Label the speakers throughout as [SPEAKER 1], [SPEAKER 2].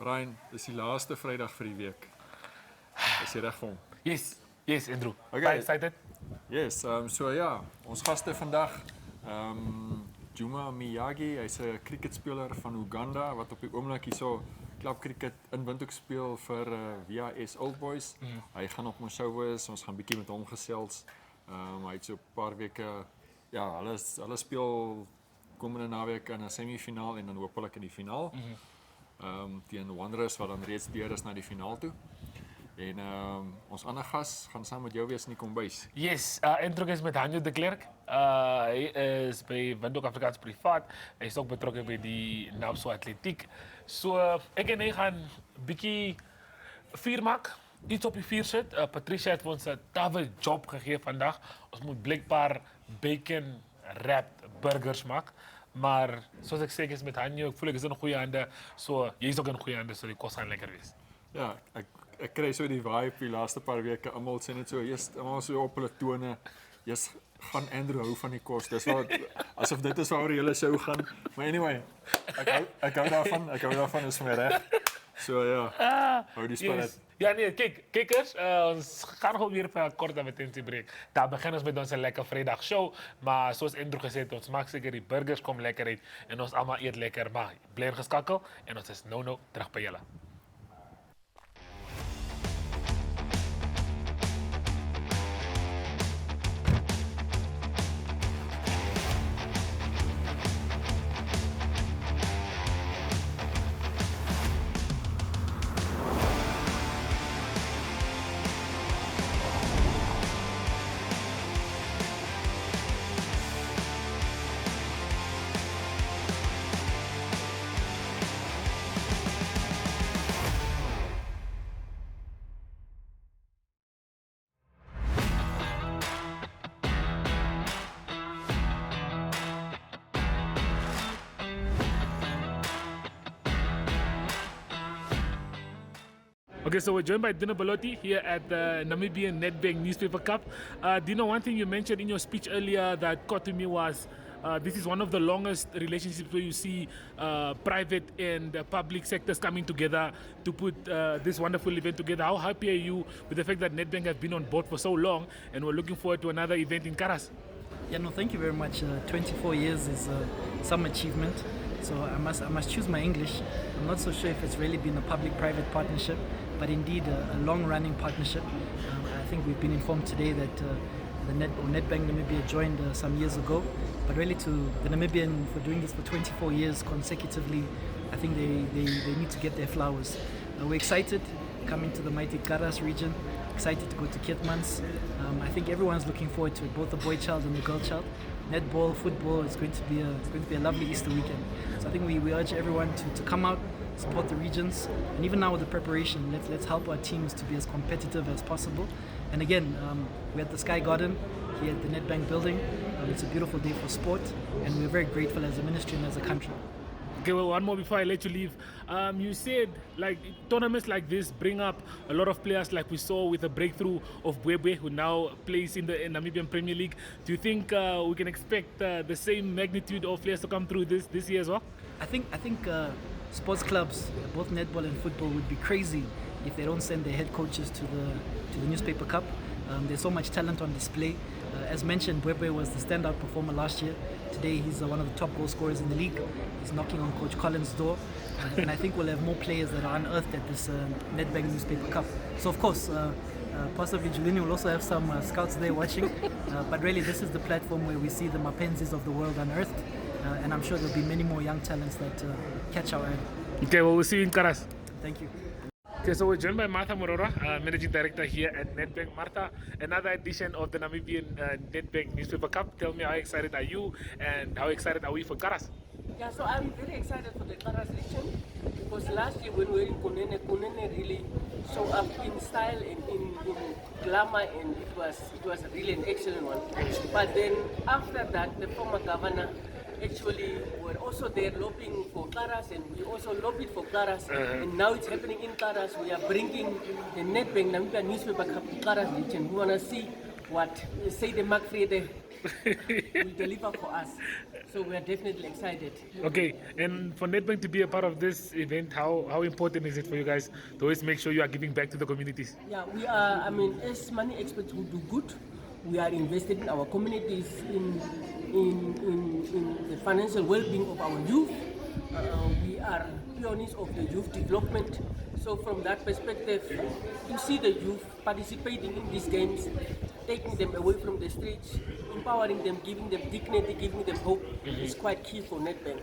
[SPEAKER 1] Ryan, dis die laaste Vrydag vir die week. Is jy reg vir hom?
[SPEAKER 2] Yes, Andrew.
[SPEAKER 1] Okay.
[SPEAKER 2] Quite excited.
[SPEAKER 1] Yes, so ja, ons gaste vandag, Juma Miyagi, hy's 'n cricketspeler van Uganda wat op die oomblik hierso klub cricket in Windhoek speel vir VIS Old Boys. Hy gaan op ons show wees, ons gaan bietjie met hom gesels. Hy het so 'n paar weke, ja, hulle speel komende naweek in 'n semifinaal en dan hopelik in die finaal. Teen Wanderers wat dan reeds deur is na die finaal toe. En ons ander gas gaan saam met jou wees in die kombuis.
[SPEAKER 2] Yes, Andrew is met Hanjo de Klerk. Hy is by Windhoek Afrikaans Privaat. Hy is ook betrokke by die Napso Atletiek. So ek en hy gaan bietjie vuur maak. Iets op die vuur sit. Patricia het ons 'n tawwe job gegee vandag. Ons moet blikbaar bacon wrapped burgers maak. Maar soos ek sê, ek is met Hanjo, ek voel ek is in goeie hande. So jy is ook in goeie hande, so die kos gaan lekker wees.
[SPEAKER 1] Ja, ek kry so die vibe die laaste paar weke. Almal sê net so, almal so op hulle tone. Gaan Andrew hou van die kos. Dis wat asof dit is waaroor die hele show gaan. Maar anyway, ek hou daarvan, is vir my reg. So ja, hou die spirit.
[SPEAKER 2] Yes. Ja nee, kykers, ons gaan gewoon weer vir 'n kort advertentiebreek. Daar begin ons met ons lekker Vrydag show, maar soos Andrew gesê het, ons maak seker die burgers kom lekker uit en ons almal eet lekker, maar bly geskakel en ons is nou terug by julle. Okay, so we're joined by Dino Belotti here at the Namibian Nedbank Newspaper Cup. Dino, one thing you mentioned in your speech earlier that caught to me was this is one of the longest relationships where you see private and public sectors coming together to put this wonderful event together. How happy are you with the fact that Nedbank has been on board for so long and we're looking forward to another event in Karas?
[SPEAKER 3] Yeah, no, thank you very much. 24 years is some achievement. So I must choose my English. I'm not so sure if it's really been a public-private partnership, but indeed a long-running partnership. I think we've been informed today that Nedbank Namibia joined some years ago, but really to the Namibian for doing this for 24 years consecutively, I think they need to get their flowers. We're excited coming to the mighty Karas region, excited to go to Keetmans. I think everyone's looking forward to it, both the boy child and the girl child. Netball, football, it's going to be a lovely Easter weekend. So I think we urge everyone to come out, support the regions, and even now with the preparation, let's help our teams to be as competitive as possible. And again, we're at the Sky Garden here at the Nedbank building. It's a beautiful day for sport, and we're very grateful as a ministry and as a country.
[SPEAKER 2] Okay, well, one more before I let you leave. You said like tournaments like this bring up a lot of players, like we saw with the breakthrough of Bwebwe, who now plays in the Namibian Premier League. Do you think we can expect the same magnitude of players to come through this year as well?
[SPEAKER 3] I think sports clubs, both netball and football, would be crazy if they don't send their head coaches to the Newspaper Cup. There's so much talent on display. As mentioned, Bwebwe was the standout performer last year. Today he's one of the top goal scorers in the league. He's knocking on Coach Collins' door. And I think we'll have more players that are unearthed at this Nedbank Newspaper Cup. So of course, possibly Julini will also have some scouts there watching. But really this is the platform where we see the Mapenzis of the world unearthed. And I'm sure there'll be many more young talents that catch our eye.
[SPEAKER 2] Okay, well, we'll see you in Karas.
[SPEAKER 3] Thank you.
[SPEAKER 2] Okay, so we're joined by Martha Morora, Managing Director here at Nedbank. Martha, another edition of the Namibian Nedbank Newspaper Cup. Tell me, how excited are you and how excited are we for Karas?
[SPEAKER 4] Yeah, so I'm very excited for the Karas region because last year when we were in Kunene really showed up in style and in glamour, and it was really an excellent one. But then after that, the former governor actually were also there lobbying for Karas, and we also lobbied for Karas, and now it's happening in Karas. We are bringing the Nedbank Namibia Newspaper Cup to Karas region. We want to see what say the McFrede will deliver for us. So we are definitely excited.
[SPEAKER 2] Okay, and for Nedbank to be a part of this event, how important is it for you guys to always make sure you are giving back to the communities?
[SPEAKER 4] Yeah, we are, I mean, as money experts who do good, we are invested in our communities, in the financial well-being of our youth. We are pioneers of the youth development. So from that perspective, to see the youth participating in these games, taking them away from the streets, empowering them, giving them dignity, giving them hope, is quite key for Nedbank.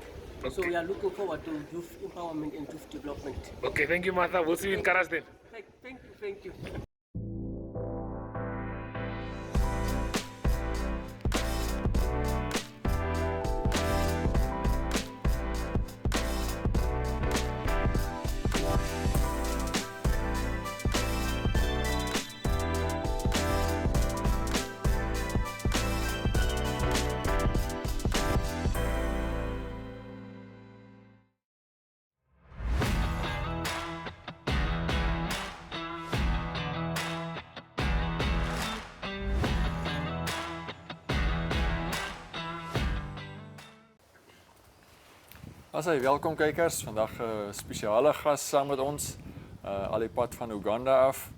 [SPEAKER 4] So we are looking forward to youth empowerment and youth development.
[SPEAKER 2] Okay, thank you, Martha. We'll see you in Karas then.
[SPEAKER 4] Thank you.
[SPEAKER 1] Asai, welkom kykers. Vandag 'n spesiale gas saam met ons. Al die pad van Uganda af.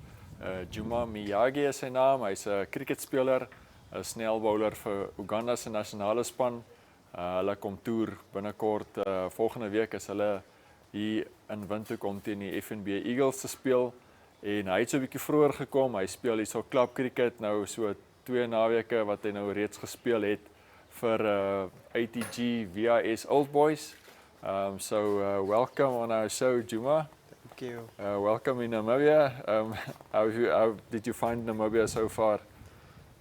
[SPEAKER 1] Juma Miyagi is sy naam. Hy's 'n cricketspeler, 'n snelbowler vir Uganda se nasionale span. Hulle kom toer binnekort. Volgende week is hulle hier in Windhoek om teen die FNB Eagles te speel. En hy het so 'n bietjie vroeër gekom. Hy speel hier so klub cricket nou so 2 naweke wat hy nou reeds gespeel het vir ATG VIS Old Boys. Welcome on our show, Juma.
[SPEAKER 5] Thank you.
[SPEAKER 1] Welcome in Namibia. How did you find Namibia so far?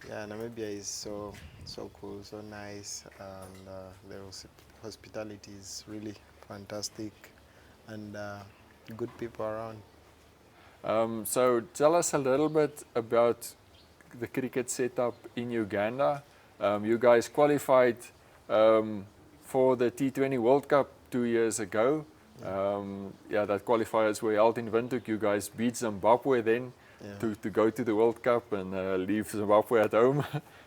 [SPEAKER 5] Yeah, Namibia is so cool, so nice, and the hospitality is really fantastic, and good people around.
[SPEAKER 1] So tell us a little bit about the cricket setup in Uganda. You guys qualified for the T20 World Cup 2 years ago. That qualifiers were held in Windhoek. You guys beat Zimbabwe then to go to the World Cup and leave Zimbabwe at home.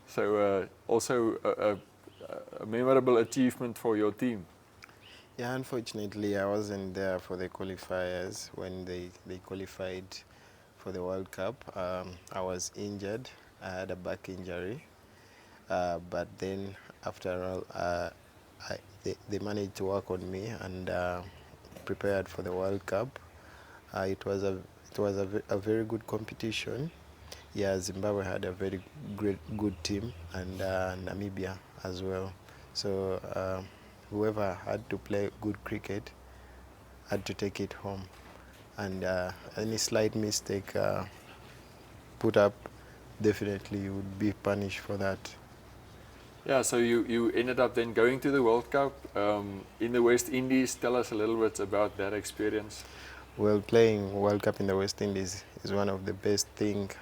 [SPEAKER 1] So also a memorable achievement for your team.
[SPEAKER 5] Yeah, unfortunately I wasn't there for the qualifiers when they qualified for the World Cup. I was injured. I had a back injury, but then after all they managed to work on me and prepared for the World Cup. It was a very good competition. Yeah, Zimbabwe had a very good team, and Namibia as well. So whoever had to play good cricket had to take it home, and any slight mistake put up, definitely you would be punished for that.
[SPEAKER 1] Yeah, so you ended up then going to the World Cup in the West Indies. Tell us a little bit about that experience.
[SPEAKER 5] Well, playing World Cup in the West Indies is one of the best things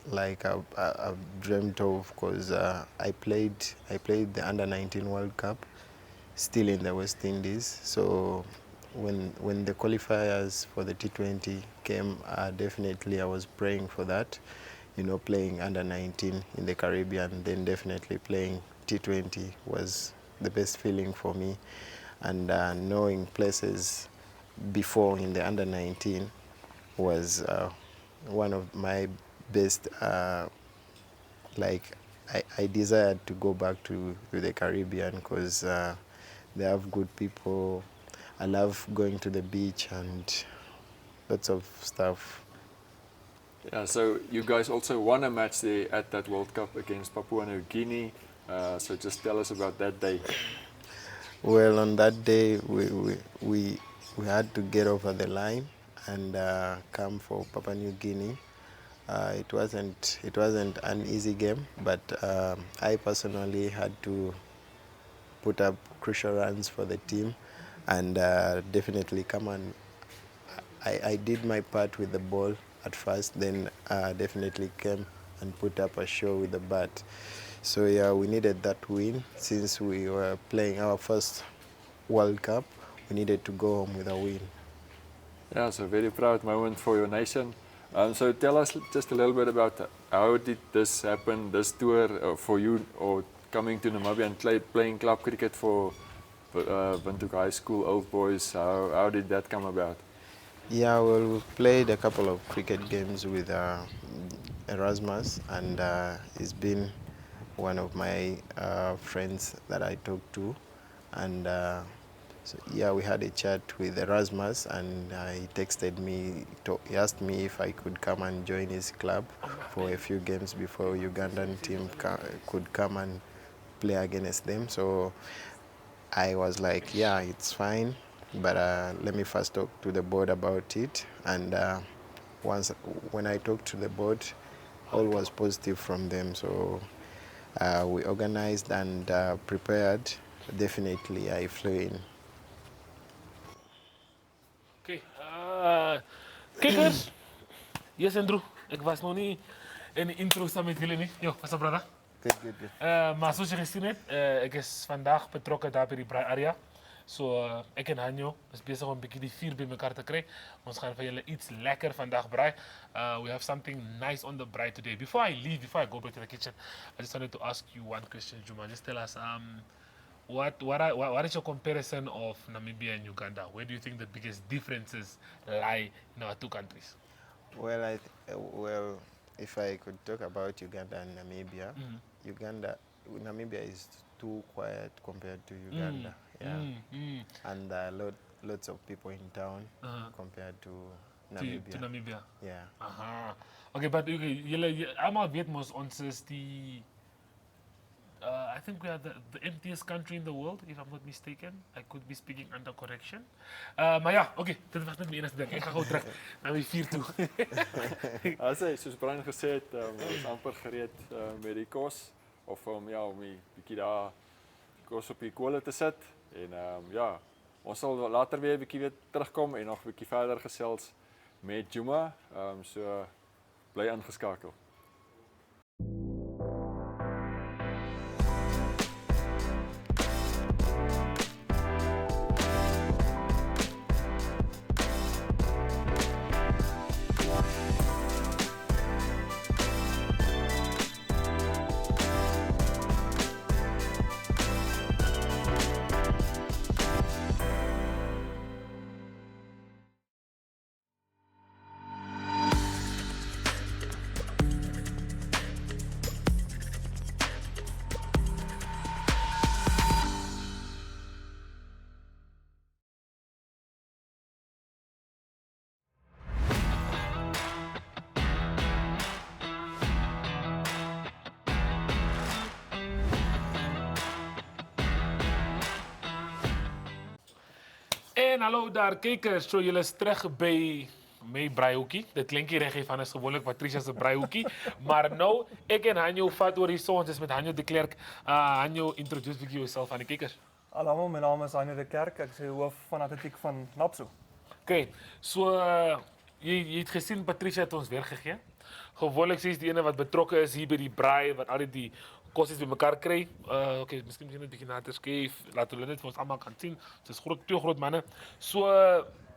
[SPEAKER 5] like I've dreamt of, because I played the Under-19 World Cup still in the West Indies. So when the qualifiers for the T20 came, definitely I was praying for that. You know, playing Under-19 in the Caribbean, then definitely playing T20 was the best feeling for me. And knowing places before in the Under-19 was one of my best, I desired to go back to the Caribbean, because they have good people. I love going to the beach and lots of stuff.
[SPEAKER 1] Yeah, so you guys also won a match there at that World Cup against Papua New Guinea. So just tell us about that day.
[SPEAKER 5] Well, on that day we had to get over the line and come for Papua New Guinea. It wasn't an easy game, but I personally had to put up crucial runs for the team, and definitely come on. I did my part with the ball at first, then definitely came and put up a show with the bat. So yeah, we needed that win. Since we were playing our first World Cup, we needed to go home with a win.
[SPEAKER 1] Yeah, so very proud moment for your nation. So tell us just a little bit about how did this happen, this tour for you, or coming to Namibia and playing club cricket for Windhoek High School Old Boys. How did that come about?
[SPEAKER 5] Yeah, well, we've played a couple of cricket games with Erasmus, and he's been one of my friends that I talked to, and so yeah, we had a chat with Erasmus, and he texted me. He asked me if I could come and join his club for a few games before Ugandan team could come and play against them. So I was like, yeah, it's fine, but let me first talk to the board about it. And when I talked to the board, all was positive from them. So we organized and prepared. Definitely, I flew in.
[SPEAKER 2] Okay. Kijkers. Yes, Andrew. Ik was nog niet in de intro samen met jullie. Yo, what's up, brother?
[SPEAKER 5] Good.
[SPEAKER 2] Maar zoals je gezien hebt, ik is vandaag betrokken daar bij die braai area. Ik en Hanjo is bezig om een beetje die vier bij elkaar te krijgen. Ons gaan van jullie iets lekker vandaag braai. We have something nice on the braai today. Before I go back to the kitchen, I just wanted to ask you one question, Juma. Just tell us, what is your comparison of Namibia and Uganda? Where do you think the biggest differences lie in our two countries?
[SPEAKER 5] Well, well, if I could talk about Uganda and Namibia, Namibia is too quiet compared to Uganda. And lots of people in town compared to Namibia.
[SPEAKER 2] To Namibia.
[SPEAKER 5] Yeah.
[SPEAKER 2] Aha. Okay, but jullie allemaal weet mos ons is die I think we are the emptiest country in the world, if I'm not mistaken. I could be speaking under correction. Maar ja, oké, dit was net mijn enigste ding. Ik ga gewoon terug naar mijn vier toe.
[SPEAKER 1] Soos Brian gesê het, ons amper gereed met die kos of om die bietjie daar kos op die kolle te sit en ons sal later weer 'n bietjie weer terugkom en nog 'n bietjie verder gesels met Juma. So bly ingeskakel.
[SPEAKER 2] En hallo daar kijkers, zo jullie is terug bij mijn braaihoekie. Dit klinkt hier recht van is gewoonlijk Patricia's braaihoekie. Maar nou, ik en Hanjo vat horizons, dus met Hanjo de Klerk. Hanjo, introduce yourself aan de kijkers.
[SPEAKER 6] Hallo, mijn naam is Hanjo de Klerk, ik ben hoof van atletiek van NAPSO.
[SPEAKER 2] Oké, je hebt gezien, Patricia heeft ons weergegeven. Gewoonlijk is die ene wat betrokken is hier bij die braai, wat al die kostjes bij elkaar krijgt. Oké, misschien een beetje na te schrijven, laten we het voor ons allemaal kan zien. Het is twee groot mannen.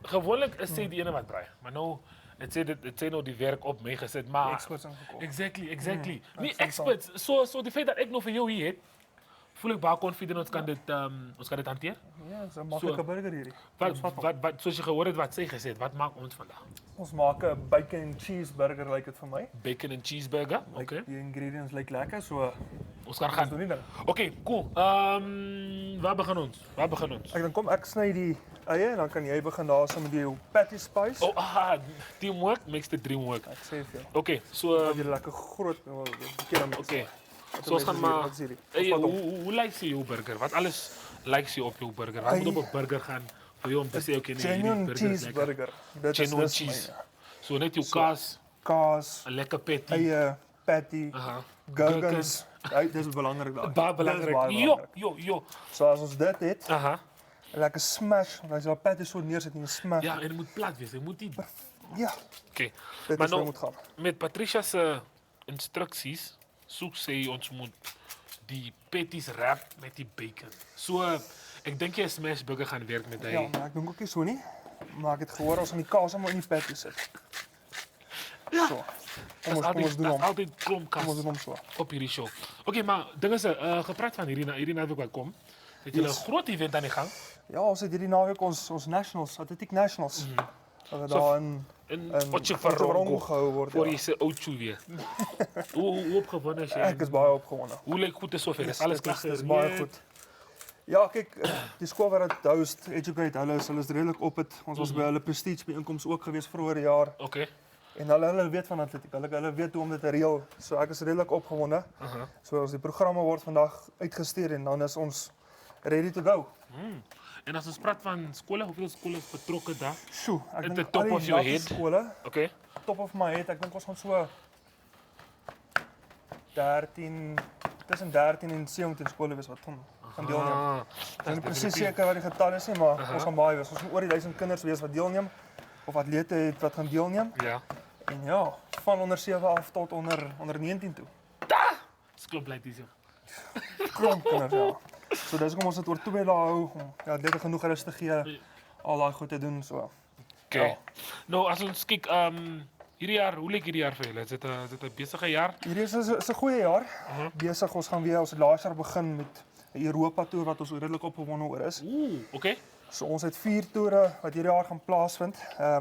[SPEAKER 2] Gewoonlijk is zij die ene wat braai. Maar nou, het zijn nou die werk op mij gezet. Maar
[SPEAKER 6] Experts zijn gekomen.
[SPEAKER 2] Exactly. Wie experts? Zo die feit dat ik nog voor jou hier heb, voel ik baar confident ons kan dit hanteren.
[SPEAKER 6] Ja, dat is een makkelijke burger hier.
[SPEAKER 2] Zoals je gehoord hebt wat zij gezegd, wat maakt ons vandaag?
[SPEAKER 6] Ons maak een bacon and cheeseburger, lijkt het voor mij.
[SPEAKER 2] Bacon and cheeseburger, oké.
[SPEAKER 6] Die ingredients lijken lekker, zo.
[SPEAKER 2] Ons gaan gaan. Oké, cool. Waar beginnen ons?
[SPEAKER 6] Dan kom ik snij die eieren en dan kan jij beginnen daar zo met die patty spice.
[SPEAKER 2] Oh, teamwork makes the dream work.
[SPEAKER 6] Ik zeg je.
[SPEAKER 2] Oké,
[SPEAKER 6] Dat je lekker groot.
[SPEAKER 2] Oké. Zoals gaan maar. Hoe lijkt je jouw burger? Wat alles lijkt je op jouw burger? Wat moet op een burger gaan voor jou om te zeggen, oké, nee,
[SPEAKER 6] genuine cheeseburger.
[SPEAKER 2] Genuine cheese. Zo net jouw kaas, een lekker patty.
[SPEAKER 6] Eieren, patty, gherkins. Dat is belangrijk daar.
[SPEAKER 2] Belangrijk. Jo.
[SPEAKER 6] Zoals ons dit heet.
[SPEAKER 2] Aha.
[SPEAKER 6] Lekker smash. Als je dat patty zo neerzet in een smash.
[SPEAKER 2] Ja, en het moet plat zijn. Het moet niet.
[SPEAKER 6] Ja.
[SPEAKER 2] Oké.
[SPEAKER 6] Dit
[SPEAKER 2] Maar
[SPEAKER 6] is hoe
[SPEAKER 2] nou,
[SPEAKER 6] moet gaan.
[SPEAKER 2] met Patricia's instructies zoekt zij ons moet die patties wrap met die bacon. Ik denk je smashburger gaan werken met die.
[SPEAKER 6] Ja, maar ik doe ook niet zo niet. Maar ik het gehoord als aan die kaas allemaal in die patty zit. So. Kom ons doen hom.
[SPEAKER 2] Altyd klomp
[SPEAKER 6] Kom ons
[SPEAKER 2] kas
[SPEAKER 6] doen hom so.
[SPEAKER 2] op hierdie show. Okay, maar ding is, gepraat van hierdie naweek wat kom. Het julle 'n groot event aan die gang
[SPEAKER 6] Ja, ons het hierdie naweek ons nationals, atletiek nationals. Wat daar
[SPEAKER 2] in
[SPEAKER 6] Potchefstroom
[SPEAKER 2] Potchefstroom
[SPEAKER 6] gehou word.
[SPEAKER 2] voor
[SPEAKER 6] Ja.
[SPEAKER 2] jy se oudjou weer. Hoe opgewonde is jy?
[SPEAKER 6] Ek is baie opgewonde.
[SPEAKER 2] Hoe lyk goed is sover? Is alles klaar?
[SPEAKER 6] Dis baie goed. Ja, kyk, die skool wat dit host, Educate, hulle is redelik op dit. Ons was by hulle prestige byeenkoms ook gewees vroeër jaar
[SPEAKER 2] Okay.
[SPEAKER 6] en hulle weet van atletiek. Hulle weet hoe om dit te reël. So ek is redelik opgewonde. So as die programme word vandag uitgestuur en dan is ons ready to go.
[SPEAKER 2] En as ons praat van skole, hoeveel skole is betrokke daar?
[SPEAKER 6] Sjoe, ek
[SPEAKER 2] At
[SPEAKER 6] dink
[SPEAKER 2] the top
[SPEAKER 6] al die
[SPEAKER 2] of your
[SPEAKER 6] natte
[SPEAKER 2] head.
[SPEAKER 6] skole,
[SPEAKER 2] Okay.
[SPEAKER 6] top of my head, ek dink ons gaan so 13 tussen 13 en 17 skole wees wat gaan deelneem. Ek ben presies seker wat die getal is nie, maar ons gaan baie wees. Ons gaan oor die 1000 kinders wees wat deelneem of atlete het wat gaan deelneem.
[SPEAKER 2] Ja.
[SPEAKER 6] En ja, van onder 7 af tot onder 19 toe.
[SPEAKER 2] Dis klop bly dis.
[SPEAKER 6] Klomp kinders, ja. So dis hoekom ons dit oor 2 dae hou om ja, atlete genoeg rus te gee, al daai goed te doen so.
[SPEAKER 2] Okay.
[SPEAKER 6] Ja.
[SPEAKER 2] Nou as ons kyk, hierdie jaar, hoe lyk hierdie jaar vir julle? Is dit 'n besige jaar?
[SPEAKER 6] Hierdie is 'n goeie jaar. Besig, ons gaan weer ons laas jaar begin met 'n Europa toer wat ons redelik opgewonde oor is.
[SPEAKER 2] Okay.
[SPEAKER 6] So ons het 4 toere wat hierdie jaar gaan plaasvind.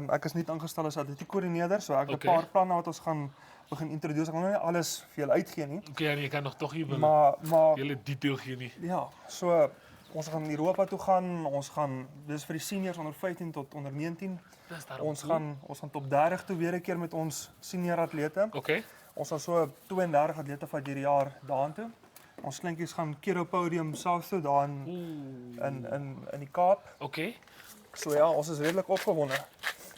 [SPEAKER 6] Ek is nie aangestel as atletiek koördineerder, so ek het 'n paar planne wat ons gaan begin introduseer. Ek gaan nou nie alles vir julle uitgee nie,
[SPEAKER 2] Okay, en jy kan nog tog nie
[SPEAKER 6] maar
[SPEAKER 2] julle detail gee nie.
[SPEAKER 6] ja, so ons gaan Europa toe gaan. Ons gaan dis vir die seniors onder 15 tot onder 19.
[SPEAKER 2] Dis daar.
[SPEAKER 6] Ons gaan top 30 toe weer 'n keer met ons senior atlete.
[SPEAKER 2] Okay.
[SPEAKER 6] Ons gaan so 32 atlete van hierdie jaar daartoe. Ons kleintjies gaan keer op podium South toe daar in die Kaap.
[SPEAKER 2] Okay.
[SPEAKER 6] So ja, ons is redelik opgewonde.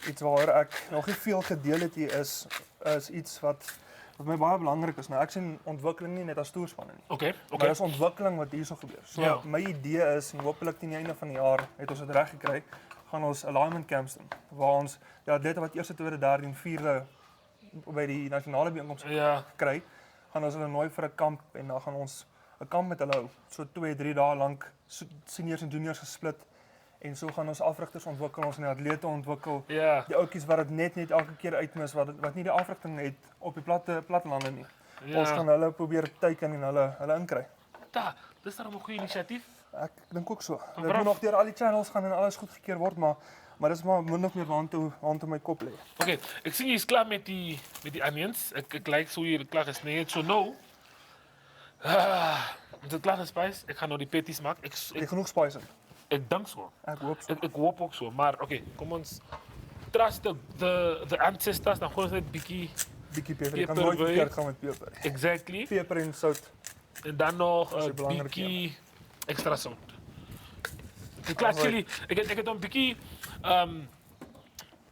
[SPEAKER 6] Iets waar ek nog nie veel gedeel het hier is iets wat my baie belangrik is. Nou ek sien ontwikkeling nie net as toerspanne nie.
[SPEAKER 2] Okay.
[SPEAKER 6] Maar
[SPEAKER 2] Okay.
[SPEAKER 6] dis ontwikkeling wat hierso gebeur. So
[SPEAKER 2] Ja.
[SPEAKER 6] my idee is en hopelik teen die einde van die jaar het ons dit reg gekry, gaan ons alignment camps doen waar ons die atlete wat eerste, tweede, derde en vierde by die nasionale byeenkoms
[SPEAKER 2] Ja.
[SPEAKER 6] kry, gaan ons hulle nooi vir 'n kamp en dan gaan ons 'n kamp met hulle hou. So 2-3 dae lank seniors en juniors gesplit en so gaan ons afrigters ontwikkel, ons atlete ontwikkel.
[SPEAKER 2] Ja.
[SPEAKER 6] Die ouetjies wat dit net elke keer uitmis wat nie die afrigting het op die plattelande nie.
[SPEAKER 2] Ja.
[SPEAKER 6] Ons gaan hulle probeer teiken en hulle inkry.
[SPEAKER 2] Dis dan 'n goeie inisiatief.
[SPEAKER 6] Ek dink ook so. Dit
[SPEAKER 2] braaf.
[SPEAKER 6] moet nog deur al die channels gaan en alles goedgekeur word, maar dis maar min of meer waant my kop lê.
[SPEAKER 2] Okay, ek sien jy is klaar met die onions. Ek lyk so hier klaar gesny het. So nou. Dit is klaar gespys. Ek gaan nou die patties maak.
[SPEAKER 6] Het jy genoeg spice in?
[SPEAKER 2] Ek dink so.
[SPEAKER 6] Ek hoop so.
[SPEAKER 2] Ek hoop ook so, maar okay, kom ons trust the ancestors, dan gooi ons net bietjie
[SPEAKER 6] Bietjie peper. Jy kan
[SPEAKER 2] Peper
[SPEAKER 6] nooit
[SPEAKER 2] by.
[SPEAKER 6] verkeerd gaan met peper.
[SPEAKER 2] exactly
[SPEAKER 6] Peper en sout.
[SPEAKER 2] en dan nog
[SPEAKER 6] is 'n
[SPEAKER 2] 'n
[SPEAKER 6] belangrike
[SPEAKER 2] bietjie extra sout. Ek klaar chili. Ek het 'n bietjie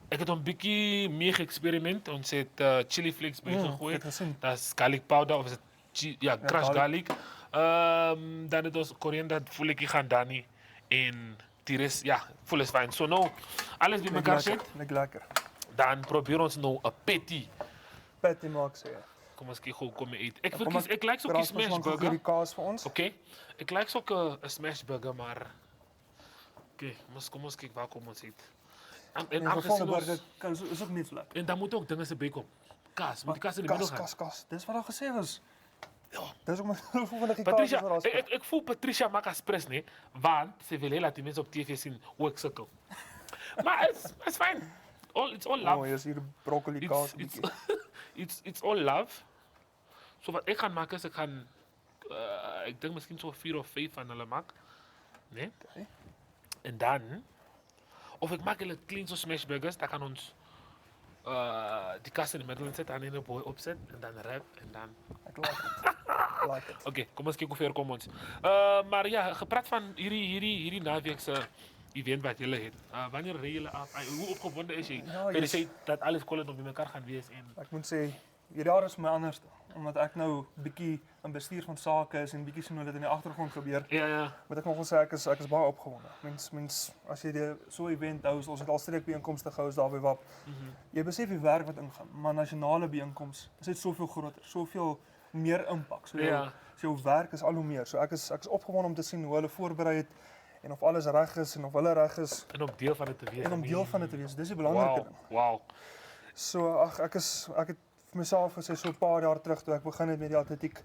[SPEAKER 2] ek het 'n bietjie meer geëxperiment. Ons het chili flakes bygegooi.
[SPEAKER 6] ek het gesien.
[SPEAKER 2] Daar's garlic powder of is dit crushed garlic. Dan het ons koriander voetjie gaan dan nie en die res ja, voel is fyn. So nou alles bymekaar sit,
[SPEAKER 6] Net lekker.
[SPEAKER 2] dan probeer ons nou 'n patty.
[SPEAKER 6] Patty maak sê.
[SPEAKER 2] Kom ons kyk hoe kom jy eet. Ek
[SPEAKER 6] Kom
[SPEAKER 2] verkies ek like so 'n smash
[SPEAKER 6] Die
[SPEAKER 2] burger.
[SPEAKER 6] kaas vir ons.
[SPEAKER 2] Okay. Ek like so 'n smash burger, maar okay, kom ons kyk waar kom ons eet. En
[SPEAKER 6] En
[SPEAKER 2] aangezien
[SPEAKER 6] gevolge
[SPEAKER 2] ons
[SPEAKER 6] burger is ook net lekker.
[SPEAKER 2] en dan moet ook dinge se bykom. Kaas, moet die kaas in die middel gaan.
[SPEAKER 6] Kas. Dis wat daar gesê was.
[SPEAKER 2] Ja.
[SPEAKER 6] Dis ook my volgende die
[SPEAKER 2] Patricia,
[SPEAKER 6] kaas is
[SPEAKER 2] ek voel Patricia maak aspres nie, want sy wil hê laat die mense op TV sien hoe ek sukkel. Maar it's fine. It's all love.
[SPEAKER 6] Oh, hier is hier broccoli kaas
[SPEAKER 2] It's
[SPEAKER 6] bietjie.
[SPEAKER 2] it's all love. So wat ek gaan maak is ek gaan ek dink miskien so 4 of 5 van hulle maak. Nee?
[SPEAKER 6] Okay.
[SPEAKER 2] En dan of ek maak hulle clean so smash burgers, dan kan ons die kas in die middel sit en in 'n boy opset en dan wrap en dan
[SPEAKER 6] Ek like dit. Like it.
[SPEAKER 2] okay, kom ons kyk hoe ver kom ons. Maar ja, gepraat van hierdie naweek se event wat julle het. Wanneer ry julle af? Hoe opgewonde is jy?
[SPEAKER 6] Ja,
[SPEAKER 2] Jy
[SPEAKER 6] jy's-
[SPEAKER 2] sê dat alles kolle nog bymekaar gaan wees en
[SPEAKER 6] Ek moet sê hierdie jaar is vir my anders omdat ek nou bietjie in bestuur van sake is en bietjie sien hoe dit in die agtergrond gebeur.
[SPEAKER 2] ja.
[SPEAKER 6] Moet ek nog wel sê ek is baie opgewonde. Mens as jy so 'n event hou, ons het al streekbyeenkomste gehou daar by WAP. Jy besef die werk wat ingaan, maar nasionale byeenkoms is net soveel groter, soveel meer impak. So
[SPEAKER 2] Ja.
[SPEAKER 6] jou werk is al hoe meer. So ek is opgewonde om te sien hoe hulle voorberei het en of alles reg is en of hulle reg is
[SPEAKER 2] En om deel van dit te wees.
[SPEAKER 6] en om deel van dit te wees. Dis die belangrike ding.
[SPEAKER 2] Wow.
[SPEAKER 6] So ek het vir myself gesê so 'n paar jaar terug toe ek begin het met die atletiek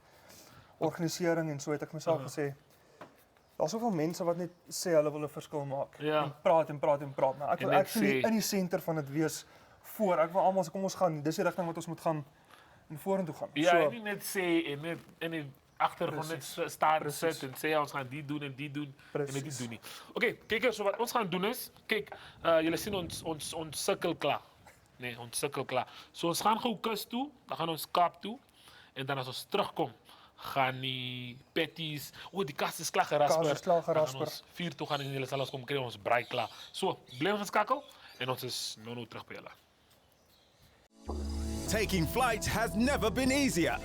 [SPEAKER 6] organisering en so het ek myself gesê daar's soveel mense wat net sê hulle wil 'n verskil maak.
[SPEAKER 2] Ja.
[SPEAKER 6] En praat en praat en praat. Maar ek
[SPEAKER 2] En
[SPEAKER 6] wil
[SPEAKER 2] net
[SPEAKER 6] actually
[SPEAKER 2] sê-
[SPEAKER 6] in die senter van dit wees voor. Ek wil almal sê kom ons gaan. Dis die rigting wat ons moet gaan en vorentoe gaan.
[SPEAKER 2] Ja,
[SPEAKER 6] so,
[SPEAKER 2] en nie net sê en net in die agtergrond net staan sit en sê ons gaan dit doen en dit doen en dit
[SPEAKER 6] Precies.
[SPEAKER 2] doen nie. Okay, kyk so wat ons gaan doen is, kyk, julle sien ons sukkel klaar. Nee, ons sukkel klaar. So ons gaan gou kus toe, dan gaan ons Kaap toe en dan as ons terugkom, gaan die patties, die kas is klaar gerasper.
[SPEAKER 6] Kas is klaar
[SPEAKER 2] Dan
[SPEAKER 6] gerasper.
[SPEAKER 2] gaan ons 4 toe gaan en julle sal ons kom kry ons braai klaar. So, bly geskakel en ons is nou terug by julle.
[SPEAKER 7] Taking flight has never been easier.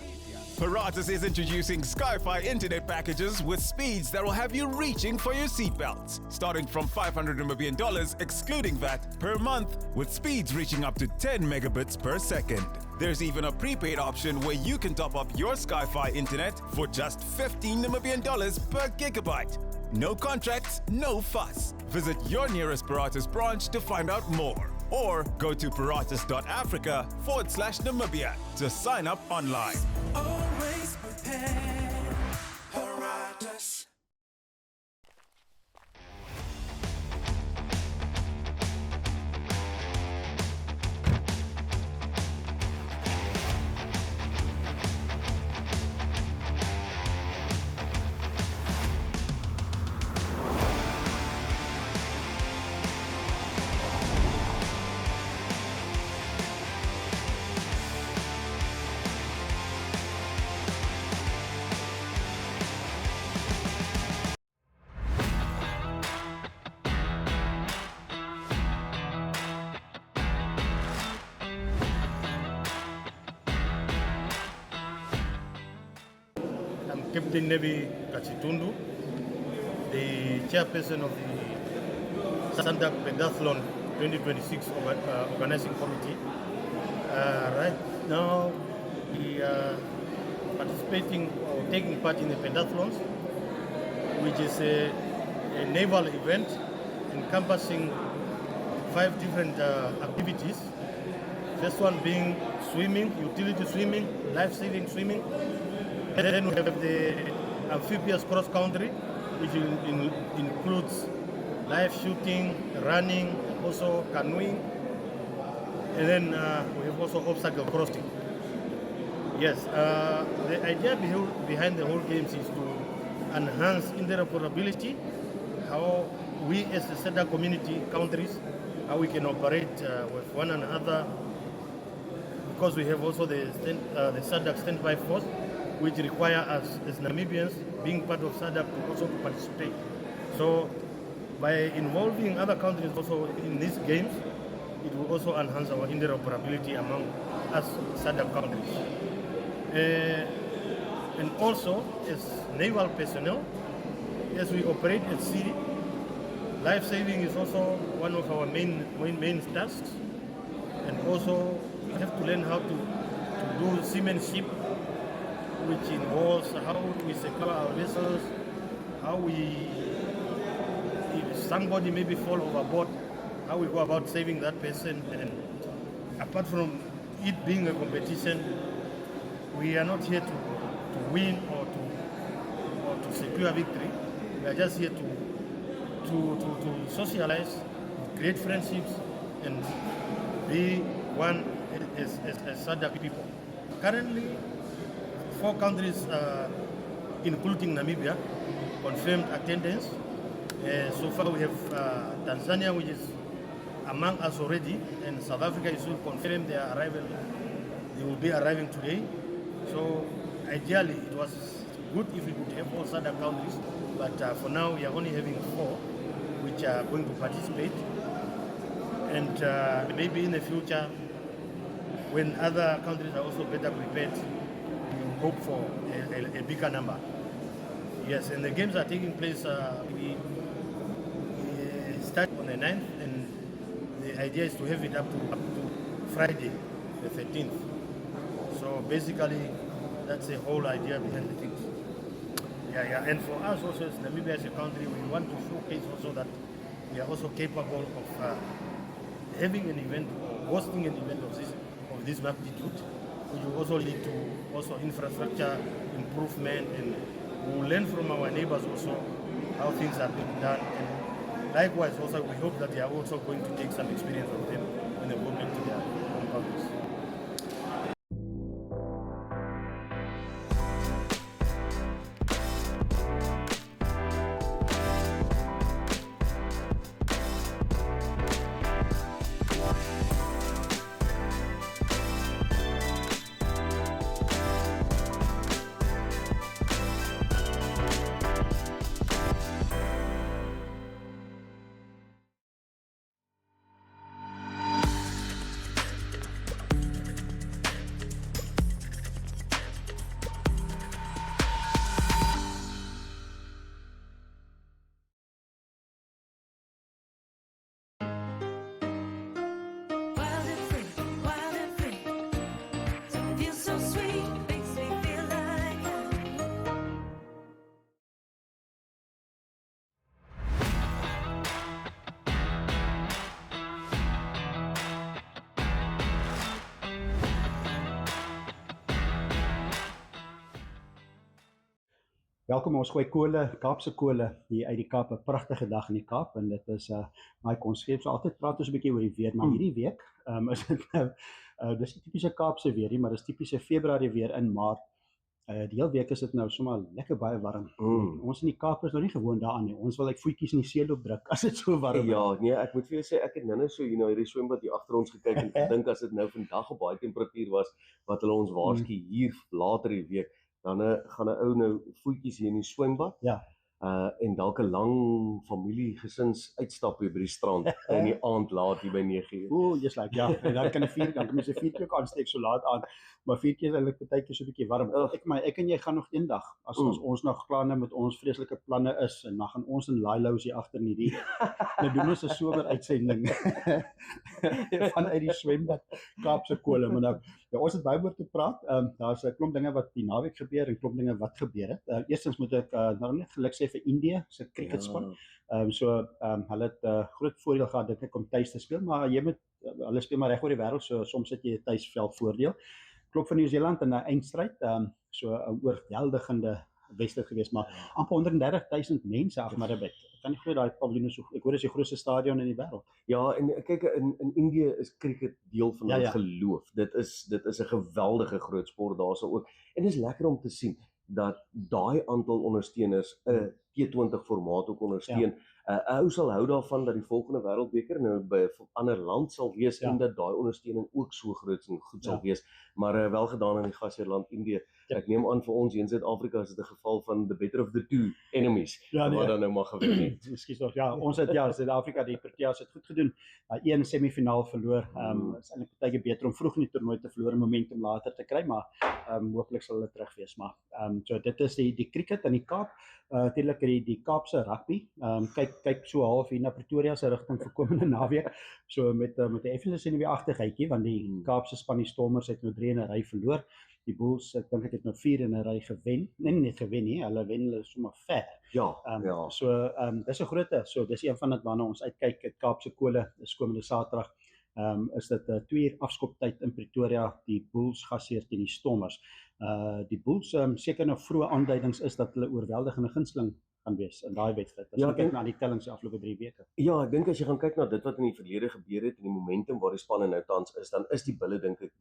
[SPEAKER 7] Paratus is introducing Sky-Fi internet packages with speeds that will have you reaching for your seatbelts. Starting from $500 Namibian excluding VAT per month, with speeds reaching up to 10 megabits per second. There's even a prepaid option where you can top up your Sky-Fi internet for just $15 Namibian per gigabyte. No contracts, no fuss. Visit your nearest Paratus branch to find out more. Or go to paratus.africa/Namibia to sign up online.
[SPEAKER 8] Always prepared, Paratus.
[SPEAKER 9] I'm Captain Nevi Kachitundu, the chairperson of the SANDAC Pentathlon 2026 organizing committee. Right now, we are participating or taking part in the pentathlons, which is a naval event encompassing 5 different activities. First one being swimming, utility swimming, life-saving swimming. Then we have the amphibious cross-country, which includes live shooting, running, also canoeing. And then we have also obstacle crossing. Yes, the idea behind the whole games is to enhance interoperability, how we as the SADC community countries, how we can operate with one another, because we have also the SADC standby force, which require us as Namibians, being part of SADC, to also participate. So by involving other countries also in these games, it will also enhance our interoperability among us SADC countries. And also, as naval personnel, as we operate at sea, life saving is also one of our main tasks. And also, we have to learn how to do seamanship, which involves how we secure our vessels, how we, if somebody maybe fall overboard, how we go about saving that person. And apart from it being a competition, we are not here to win or to secure victory. We are just here to socialize, create friendships, and be one as SADC people. Currently, 4 countries, including Namibia, confirmed attendance. So far we have Tanzania, which is among us already, and South Africa is will confirm their arrival. They will be arriving today. So ideally, it was good if we could have all SADC countries, but for now we are only having 4 which are going to participate. And maybe in the future, when other countries are also better prepared, we hope for a bigger number. Yes, and the games are taking place, we start on the 9th, and the idea is to have it up to Friday, the 13th. So basically, that's the whole idea behind the things. Yeah. And for us also, as Namibia as a country, we want to showcase also that we are also capable of having an event or hosting an event of this magnitude. which will also lead to also infrastructure improvement, and we will learn from our neighbors also how things are being done. And likewise, also we hope that they are also going to take some experience of them when they go back to their home countries.
[SPEAKER 8] Wild and free. So it feels so sweet, makes me feel like
[SPEAKER 10] Welkom, ons gooi kole, Kaapse kole hier uit die Kaap, 'n pragtige dag in die Kaap en dit is my konsep. So altyd praat ons 'n bietjie oor die weer, maar hierdie week is dit nou dis nie tipiese Kaapse weer nie, maar dis tipiese Februarie weer in Maart. Die hele week is dit nou sommer lekker baie warm. Ons in die Kaap is nou nie gewoond daaraan nie. Ons wil like voetjies in die see loop druk as dit so warm is.
[SPEAKER 11] Ja, nee, ek moet vir jou sê ek het nou so hier na hierdie swembad hier agter ons gekyk en gedink as dit nou vandag op baie temperatuur was wat hulle ons waarsku hier later die week, dan gaan 'n ou nou voetjies hier in die swembad.
[SPEAKER 10] Ja.
[SPEAKER 11] En dalk 'n lang familiegesins uitstap hier by die strand in die aand laat hier by 9:00.
[SPEAKER 10] Ooh, jy's like, ja, en dan kan 'n vuur, dan kan mens 'n vuurtjie ook aansteek so laat aan, maar vuurtjie is eintlik baie keer so 'n bietjie warm. Ek en jy gaan nog eendag, as ons nog klaar nou met ons vreeslike planne is, en dan gaan ons in Lailo's hier agter in hierdie, nou doen ons 'n somer uitsending vanuit die swembad Kaapse kole, maar nou, ja, ons het baie oor te praat. Daar's 'n klomp dinge wat die naweek gebeur en klomp dinge wat gebeur het. Eerstens moet ek nou net geluk sê vir Indië se cricketspan. Hulle het groot voordeel gehad dink ek om tuis te speel, maar jy moet hulle speel maar reg oor die wêreld, so soms het jy 'n tuisveld voordeel. Klop van Nieu-Seeland in 'n eindstryd, so 'n oorweldigende wedstryd geweest, maar amper 130,000 mense af Maribet. Ek kan nie glo daai paviljoen so, ek hoor dis die grootste stadion in die wêreld.
[SPEAKER 11] Ja, en kyk in Indië is cricket deel van hulle geloof. Dit is 'n geweldige groot sport daarso ook. En dit is lekker om te sien dat daai aantal ondersteuners 'n T20 formaat ook ondersteun. Ou sal hou daarvan dat die volgende wêreldbeker nou by 'n ander land sal wees en dat daai ondersteuning ook so groot en goed sal wees. Maar wel gedaan in die gasheerland Indië. Ek neem aan vir ons hier in Suid-Afrika is dit 'n geval van the better of the two enemies. Wat dan nou maar gewen het.
[SPEAKER 10] Ekskuus tog. Ja, ons het Suid-Afrika, die Proteas het goed gedoen. Een semifinaal verloor. Is eintlik baie keer beter om vroeg in die toernooi te verloor en momentum later te kry, maar hooplik sal hulle terug wees. Maar so dit is die cricket in die Kaap. Natuurlik die Kaapse rugby. Kyk so half hier na Pretoria se rigting vir komende naweek. So met 'n effense senuweeagtigheidjie, want die Kaapse span die Stormers het nou 3 in 'n ry verloor. Die Bulls, ek dink ek het nou 4 in 'n ry gewen. Nee, nie gewen nie, hulle wen hulle sommer ver.
[SPEAKER 11] Ja,
[SPEAKER 10] So dis 'n grootte. So dis een van dit waarna ons uitkyk. Kaapse kole is komende Saterdag. Is dit 2 uur afskoptyd in Pretoria, die Bulls gasheer teen die Stormers. Die Bulls seker nou vroeë aanduidings is dat hulle oorweldigende gunsteling gaan wees in daai wedstryd. As jy kyk na die tellings die afgelope 3 weke.
[SPEAKER 11] Ja, ek dink as jy gaan kyk na dit wat in die verlede gebeur het en die momentum waar die spanne nou tans is, dan is die Bulle dink ek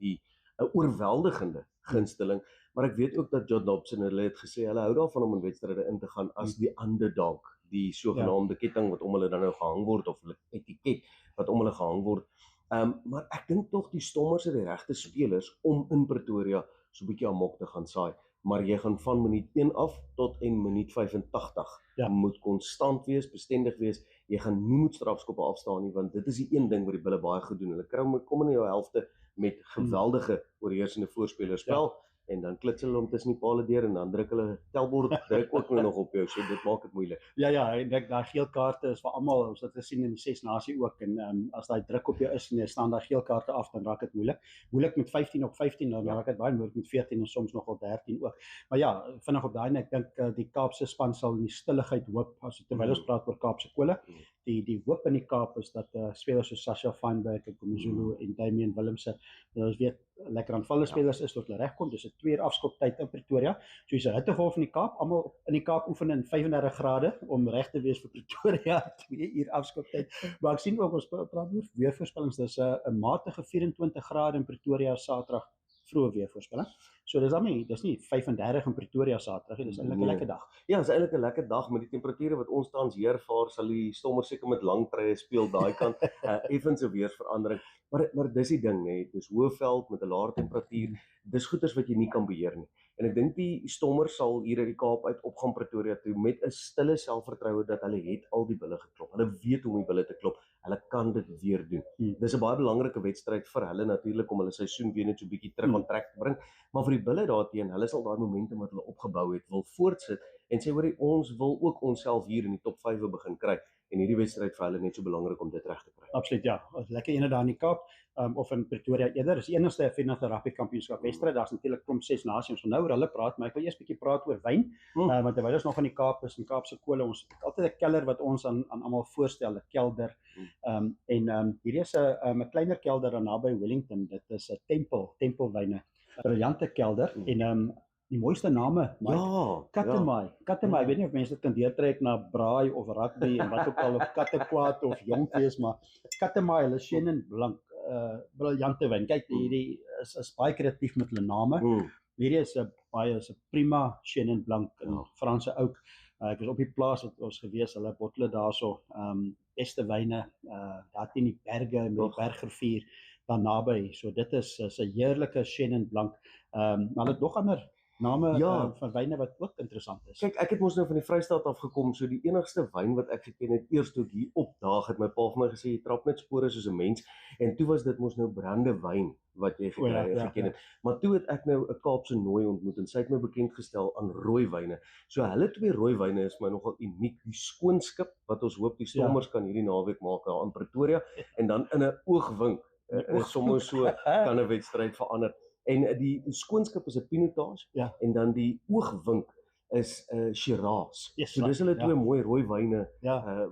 [SPEAKER 11] 'n oorweldigende gunsteling, maar ek weet ook dat John Dobson hulle het gesê hulle hou daarvan om in wedstryde in te gaan as die underdog, die sogenaamde ketting wat om hulle dan nou gehang word of hulle etiket wat om hulle gehang word. Maar ek dink tog die Stormers het die regte spelers om in Pretoria so 'n bietjie amok te gaan saai, maar jy gaan van minuut 1 af tot en minuut 85 moet konstant wees, bestendig wees. Jy gaan nie moet strafskoppe afstaan nie, want dit is die een ding wat die Bulle baie goed doen. Hulle kom in jou helfte met geweldige oorheersende voorspelerspel en dan klits hulle om tussen die pale deur en dan druk hulle telbord druk ook nog op jou, so dit maak dit moeilik.
[SPEAKER 10] Ja, en ek daai geel kaarte is vir almal, ons het gesien in die 6 nasie ook, en as daai druk op jou is en jy staan daai geel kaarte af, dan raak dit moeilik. Moeilik met 15 op 15, dan raak dit baie moeilik met 14 en soms nog op 13 ook. Maar ja, vinnig op daai en ek dink die Kaapse span sal in die stilligheid hoop, as terwyl ons praat oor Kaapse kole, die hoop in die Kaap is dat spelers soos Sasha Feinberg en Komazulu en Damian Willemse, ons weet lekker aanvallende spelers is tot hulle regkom. Dis 'n 2 uur afskoptyd in Pretoria. So dis 'n hittegolf in die Kaap. Almal in die Kaap oefen in 35 grade om reg te wees vir Pretoria 2 uur afskoptyd. Maar ek sien ook ons praat oor weervoorspellings. Dis 'n matige 24 grade in Pretoria Saterdag vroeë weervoorspelling. So dis nie 35 in Pretoria Saterdag nie. Dis eintlik 'n lekker dag.
[SPEAKER 11] Ja, is eintlik 'n lekker dag met die temperature wat ons tans hier ervaar, sal die Stormers seker met lang treë speel daai kant. Effens 'n weersverandering. Maar dis die ding, nê, dis Hoëveld met 'n laer temperatuur. Dis goeters wat jy nie kan beheer nie. En ek dink die Stormers sal hier uit die Kaap uit opgaan Pretoria toe met 'n stille selfvertroue dat hulle het al die bulle geklop. Hulle weet hoe om die bulle te klop. Hulle kan dit weer doen. Dis 'n baie belangrike wedstryd vir hulle natuurlik om hulle seisoen weer net so 'n bietjie terug aan trek te bring, maar vir die bulle daarteen, hulle sal daai momentum wat hulle opgebou het wil voortsit en sê hoorie, ons wil ook onsself hier in die top 5 begin kry en hierdie wedstryd vir hulle net so belangrik om dit reg te kry.
[SPEAKER 10] Absoluut, ja. Lekker ene daar in die Kaap, of in Pretoria eerder. Dis die enigste Verenigde Rugby Kampioenskap wedstryd. Daar's natuurlik klomp 6 nasies. So nou oor hulle praat, maar ek wil eers 'n bietjie praat oor wyn, want terwyl ons nog in die Kaap is, in Kaapse Kole, ons het altyd 'n kelder wat ons aan almal voorstel, 'n kelder. Hierdie is 'n kleiner kelder daar naby Wellington. Dit is 'n tempelwyne. 'n Briljante kelder en die mooiste name, Mike. Kattemai. Kattemai, ek weet nie of mense dit kan deurtrek na braai of rugby en wat ook al, of kattekwaad of jonkwees, maar Kattemai, hulle Chenin Blanc, briljante wyn. Kyk, hierdie is baie kreatief met hulle name. Hierdie is 'n prima Chenin Blanc, 'n Franse ouk. Ek was op die plaas wat ons gewees, hulle bottle daarso, beste wyne, daar teen die berge met die bergrivier daar naby. So dit is 'n heerlike Chenin Blanc. Maar hulle het nog ander name van wyne wat ook interessant is.
[SPEAKER 11] Kyk, ek het mos nou van die Vrystaat afgekom, so die enigste wyn wat ek geken het eers toe ek hier opdaag het my pa vir my gesê jy trap net spore soos 'n mens en toe was dit mos nou brandewyn wat jy geken het. Maar toe het ek nou 'n Kaapse nooi ontmoet en sy het my bekend gestel aan rooiwyne. So hulle 2 rooiwyne is my nogal uniek. Die Skoonskip wat ons hoop die Stormers kan hierdie naweek maak daar in Pretoria en dan in 'n oogwink sommer so kan 'n wedstryd verander. En die Skoonskip is 'n Pinotage en dan die Oogwink is 'n Shiraz. So dis hulle 2 mooi rooi wyne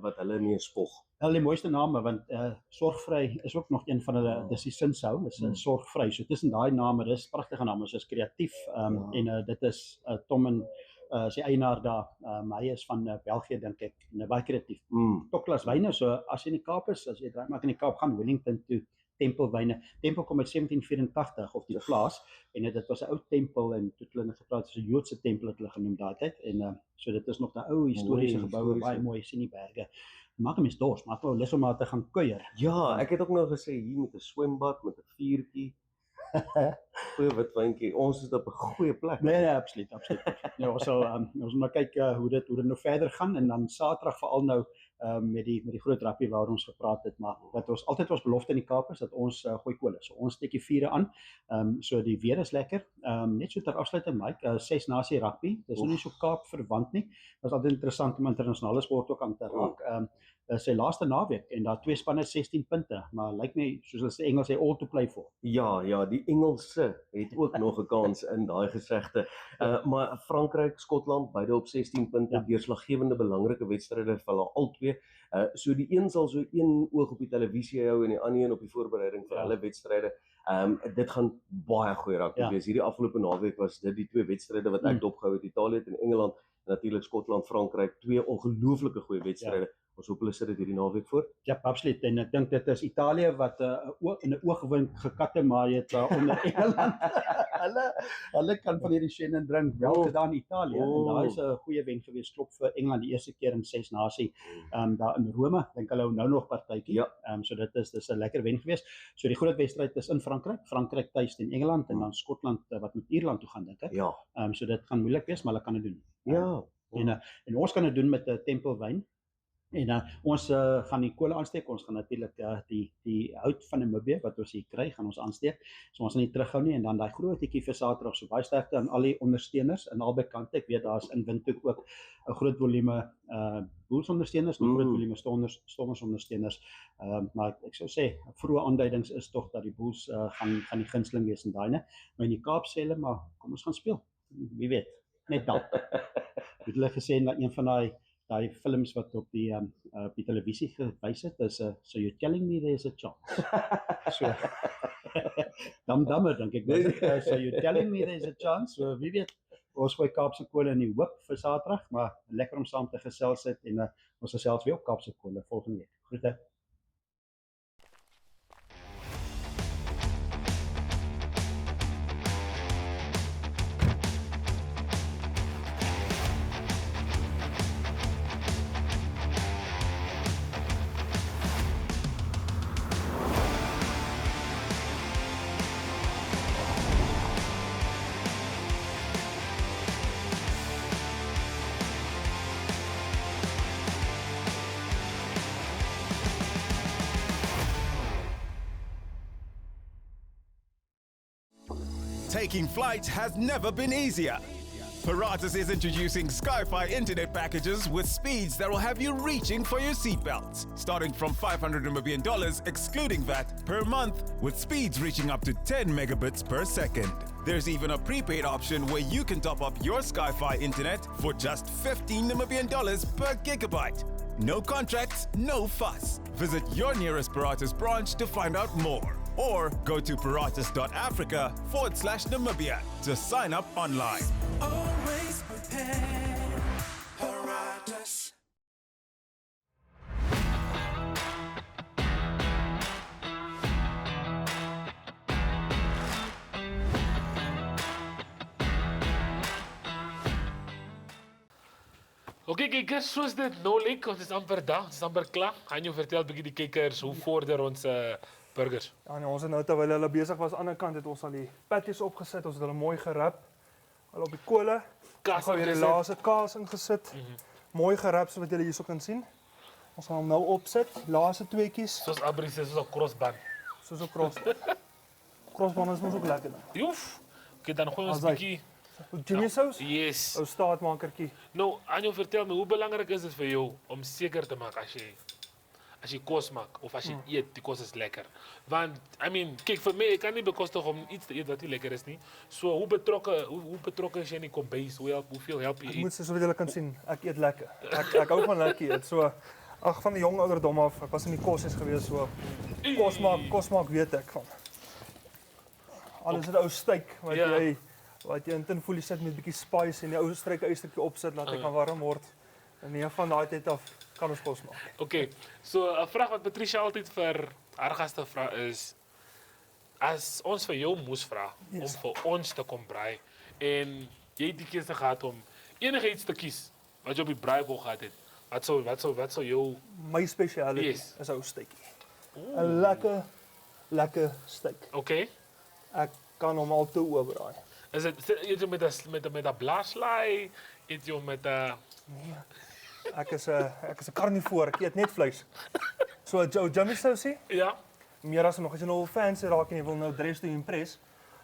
[SPEAKER 11] wat hulle mee spog.
[SPEAKER 10] Hulle die mooiste name want Sorgvry is ook nog een van hulle, dis die Sinsou, dis Sorgvry. So tussen daai name, dis pragtige name, so is kreatief en dit is Tom en sy eienaar daar, hy is van België dink ek, en baie kreatief. Topklas wyne, so as jy in die Kaap is, as jy draai maak in die Kaap gaan Wellington toe, tempelwyne. Tempel kom uit 1784 of die plaas en dit was 'n ou tempel en toe hulle gepraat so 'n Joodse tempel het hulle genoem daai tyd en so dit is nog 'n ou historiese gebou, baie mooi sien die berge. Maak 'n mens dors, maak wel lus om maar te gaan kuier.
[SPEAKER 11] Ja, ek het ook nou gesê hier met 'n swembad met 'n vuurtjie. Goeie witwyntjie. Ons is op 'n goeie plek.
[SPEAKER 10] Nee, absoluut. Ja, ons moet maar kyk hoe dit nou verder gaan en dan Saterdag veral nou met die groot rugby waaroor ons gepraat het, maar wat ons altyd ons belofte in die Kaap is dat ons gooi kole. So ons steek die vure aan. So die weer is lekker. Net so ter afsluiting Mike, 6 nasie rugby. Dis nie so Kaap verwant nie. Dit is altyd interessant om internasionale sport ook aan te raak. Sy laaste naweek en daar 2 spanne 16 punte, maar lyk my soos hulle sê Engels sê all to play for.
[SPEAKER 11] Ja, die Engelse het ook nog 'n kans in daai gesegde. Maar Frankryk, Skotland beide op 16 punte, deurslaggewende belangrike wedstryde vir hulle albei. So die een sal so een oog op die televisie hou en die ander een op die voorbereiding vir hulle wedstryde. Dit gaan baie goeie rugby wees. Hierdie afgelope naweek was dit die 2 wedstryde wat ek dopgehou het, Italië en Engeland, en natuurlik Skotland, Frankryk, 2 ongelooflike goeie wedstryde. Ons hoop hulle sit dit hierdie naweek voor.
[SPEAKER 10] Ja, absoluut. En ek dink dit is Italië wat in 'n oogwink gekattemaai het onder Engeland. hulle kan van hierdie Chenin drink wel gedaan in Italië. En daai is 'n goeie wen gewees, klop vir Engeland die eerste keer in 6 nasie. Daar in Rome, dink hulle nou nog partytjie. So dis 'n lekker wen gewees. So die groot wedstryd is in Frankryk tuis teen Engeland en dan Skotland wat met Ierland toe gaan dink ek. So dit gaan moeilik wees, maar hulle kan dit doen. En ons kan dit doen met 'n tempelwyn. En ons gaan die kole aansteek. Ons gaan natuurlik die hout van Namibië wat ons hier kry, gaan ons aansteek. So ons gaan nie terughou nie en dan daai groot etjie vir Saterdag. So baie sterkte aan al die ondersteuners aan albei kante. Ek weet daar's in Windhoek ook 'n groot volume Bulls ondersteuners, 'n groot volume Stormers ondersteuners. Maar ek sou sê vroeë aanduidings is tog dat die Bulls gaan die gunsteling wees in daai. Maar in die Kaap sê hulle maar kom ons gaan speel. Wie weet, net dalk. Het hulle gesê dat een van daai films wat op die op die televisie gewys het, is so you're telling me there's a chance. So dammer dink ek was dit. So you're telling me there's a chance. So wie weet, ons gooi Kaapse Kole in die hoop vir Saterdag, maar lekker om saam te gesels het en ons gesels weer op Kaapse Kole volgende week. Groete.
[SPEAKER 7] Taking flight has never been easier. Paratus is introducing Sky-Fi internet packages with speeds that will have you reaching for your seatbelts. Starting from $500 Namibian excluding VAT per month, with speeds reaching up to 10 megabits per second. There's even a prepaid option where you can top up your Sky-Fi internet for just $15 Namibian per gigabyte. No contracts, no fuss. Visit your nearest Paratus branch to find out more. Or go to paratus.africa/Namibia to sign up online.
[SPEAKER 8] Always prepared. Paratus.
[SPEAKER 2] Oké, kijkers, zoals dit nou lyk, ons is amper dag, ons is amper klaar. Gaan jy vertel 'n bietjie die kijkers hoe vorder ons burgers?
[SPEAKER 6] Ja, nee, ons het nou terwyl hulle besig was aan die ander kant het ons al die patties opgesit, ons het hulle mooi gerap. Al op die kole.
[SPEAKER 2] Kaas
[SPEAKER 6] weer die
[SPEAKER 2] ingesit.
[SPEAKER 6] laaste kaas ingesit. Mooi gerap soos wat julle hierso kan sien. Ons gaan hom nou opsit, laaste tweetjies.
[SPEAKER 2] Soos Abri sê, soos 'n crossband.
[SPEAKER 6] Soos 'n crossband is mos ook lekker.
[SPEAKER 2] Joef. Oké, dan gooi ons 'n
[SPEAKER 6] As hy-
[SPEAKER 2] bietjie
[SPEAKER 6] Jimmy saus?
[SPEAKER 2] Yes.
[SPEAKER 6] Ou staatmakertjie.
[SPEAKER 2] Nou, Anjo, vertel me, hoe belangrijk is het voor jou om zeker te maken als je kos maakt of als je eet, die kos is lekker? Want, I mean, kijk, voor mij, ik kan niet bekostigen om iets te eten wat niet lekker is, niet? So, hoe betrokken is jy in die kombuis? Hoeveel help je
[SPEAKER 6] Ek
[SPEAKER 2] eet?
[SPEAKER 6] moet soos wat julle kan sien, ek eet lekker. Ek hou van lekker eet. So van die jong ouderdom af, ek was in die koshuis gewees, so kos maak weet ek van. Alles het ou steak wat jy in tinfolie sit met 'n bietjie spice en die ou strykystertjie opsit laat hy kan warm word. En nie van daai tyd af kan ons kos maak.
[SPEAKER 2] Oké, so 'n vraag wat Patricia altyd vir haar gaste vra is, as ons vir jou moes vra om vir ons te kom braai en jy het die keuse gehad om enigiets te kies wat jy op die braaibol gehad het, wat sou jou...
[SPEAKER 6] My spesialiteit
[SPEAKER 2] Yes.
[SPEAKER 6] is ou steakie. 'n lekker steak.
[SPEAKER 2] Oké.
[SPEAKER 6] Ek kan hom al toe oorbraai.
[SPEAKER 2] Is het, eet je met een blaarslaai? Eet je met een...
[SPEAKER 6] Nee. Ek is 'n karnivoor, ek eet net vleis. So Jimmy sousie?
[SPEAKER 2] Ja.
[SPEAKER 6] Meer as nog as jy nou fancy raak en jy wil nou dress to impress,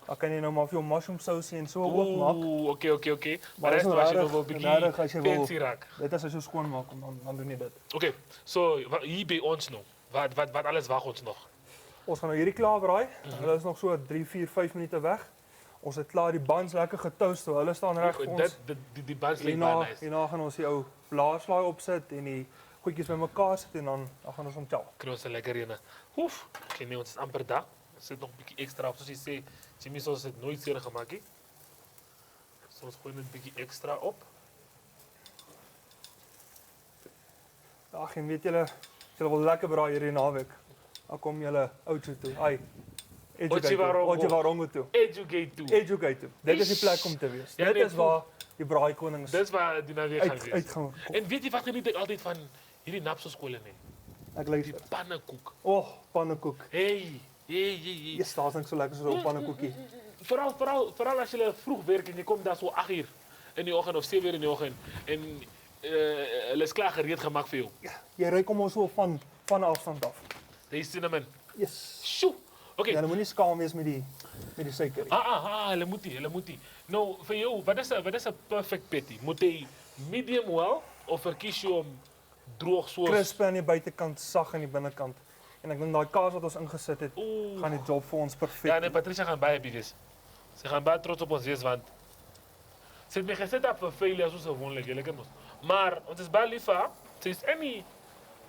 [SPEAKER 6] dan kan jy nou maar vir jou mushroom sousie en so ook maak.
[SPEAKER 2] Oké.
[SPEAKER 6] Maar
[SPEAKER 2] Maar
[SPEAKER 6] dis
[SPEAKER 2] as
[SPEAKER 6] nou
[SPEAKER 2] jy nou wil
[SPEAKER 6] regtig as jy
[SPEAKER 2] bietjie
[SPEAKER 6] wil
[SPEAKER 2] fancy raak.
[SPEAKER 6] Dit is as jy skoon maak dan doen jy dit.
[SPEAKER 2] Oké, so hier by ons nog. Wat alles wag ons nog?
[SPEAKER 6] Ons gaan nou hierdie klaar braai. Hulle is nog so 3, 4, 5 minute weg. Ons het klaar die buns lekker getoast, so hulle staan reg vir ons.
[SPEAKER 2] Die buns lyk baie nice.
[SPEAKER 6] Hierna gaan ons die ou blaarslaai opsit en die goedjies bymekaar sit en dan gaan ons hom tel.
[SPEAKER 2] Kry ons 'n lekker ene. Oef, okay, nee, ons is amper daar. Ons sit nog 'n bietjie ekstra op, soos jy sê. Jimmy sauce het nooit seer gemaak nie. So ons gooi net 'n bietjie ekstra op.
[SPEAKER 6] Ag, en weet julle, as julle wil lekker braai hierdie naweek, dan kom julle Oudtshoorn toe. Ai. Otjiwarongo toe. Educate toe. Dit is die plek om te wees.
[SPEAKER 2] Ja,
[SPEAKER 6] Dit
[SPEAKER 2] nee,
[SPEAKER 6] is waar die braaikonings
[SPEAKER 2] Dis waar die naweek gaan wees.
[SPEAKER 6] uitgaan.
[SPEAKER 2] En weet jy wat geniet ek altyd van hierdie napsoskole nie?
[SPEAKER 6] Ek luister.
[SPEAKER 2] Die pannekoek.
[SPEAKER 6] Pannekoek.
[SPEAKER 2] Hey.
[SPEAKER 6] Jy staat net so lekker so 'n pannekoekie.
[SPEAKER 2] Vooral as jy vroeg werk en jy kom daar so 8 uur in die oggend of 7 uur in die oggend en hulle is klaar gereed gemaak vir jou.
[SPEAKER 6] Ja, jy ry kom ons so van afstand af.
[SPEAKER 2] Dis cinnamon.
[SPEAKER 6] Yes.
[SPEAKER 2] Sjoe. Okay.
[SPEAKER 6] Ja, jy moenie skaam wees met die suiker.
[SPEAKER 2] Hulle moet nie. Nou, vir jou, wat is 'n perfect patty? Moet hy medium well of verkies jy om droog soos
[SPEAKER 6] Crisp aan die buitekant, sag aan die binnekant. En ek dink daai kaas wat ons ingesit het, gaan die job vir ons perfek.
[SPEAKER 2] Ja, nee, Patricia gaan baie bied wees. Sy gaan baie trots op ons wees want sy het my geset op vir failure soos gewoonlik, julle ken mos. Maar ons is baie lief vir haar. Sy is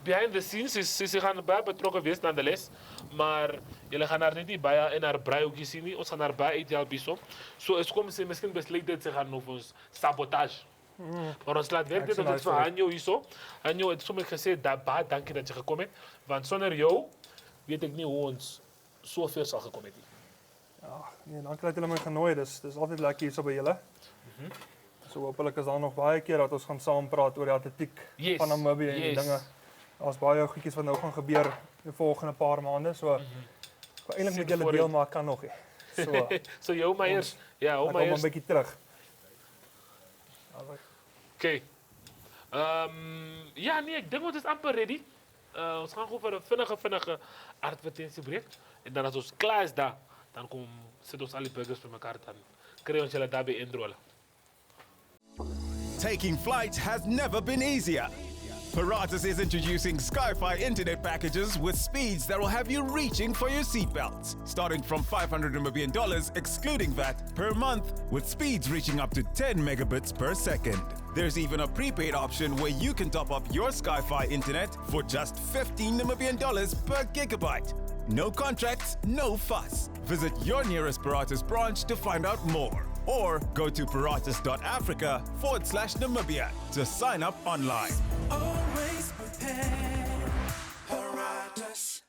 [SPEAKER 2] behind the scenes, ze gaan baie betrokken wees aan de les. Maar jullie gaan daar niet bij in haar braaihoekje zien. Nie. Ons gaan daar bij eten helpen. So is komen ze misschien besluit dat ze gaan over ons sabotage. Maar ons laat werken dat het voor Hanjo hier zo. Hanjo, het is soms gezegd, baie dankie dat je gekomen bent. Want zonder jou weet ik niet hoe ons zoveel zal gekomen zijn.
[SPEAKER 6] Ja, nee, dankie dat julle my genooi het. Dis altyd lekker hier so by julle. So hopelik is daar nog baie keer dat ons gaan saam praat oor die atletiek van Namibië en die dinge. Daar's baie goedjies wat nou gaan gebeur die volgende paar maande. So eintlik met julle deel maar kan nog. So
[SPEAKER 2] so jou maar eers. Ja, hou maar
[SPEAKER 6] eers.
[SPEAKER 2] eers.
[SPEAKER 6] 'n bietjie terug.
[SPEAKER 2] Oké. Ja, nee, ik denk dat het amper ready. We gaan gewoon voor een vinnige advertentiebreak. En dan als ons klaar is daar, dan zetten ons alle burgers bij elkaar. Dan krijgen we ons daarbij inrollen.
[SPEAKER 7] Taking flight has never been easier. Paratus is introducing Skyfi internet packages with speeds that will have you reaching for your seatbelts. Starting from $500 Namibian excluding VAT per month, with speeds reaching up to 10 megabits per second. There's even a prepaid option where you can top up your Skyfi internet for just $15 Namibian per gigabyte. No contracts, no fuss. Visit your nearest Paratus branch to find out more. Or go to paratus.africa/Namibia to sign up online.
[SPEAKER 8] Always prepared. Paratus.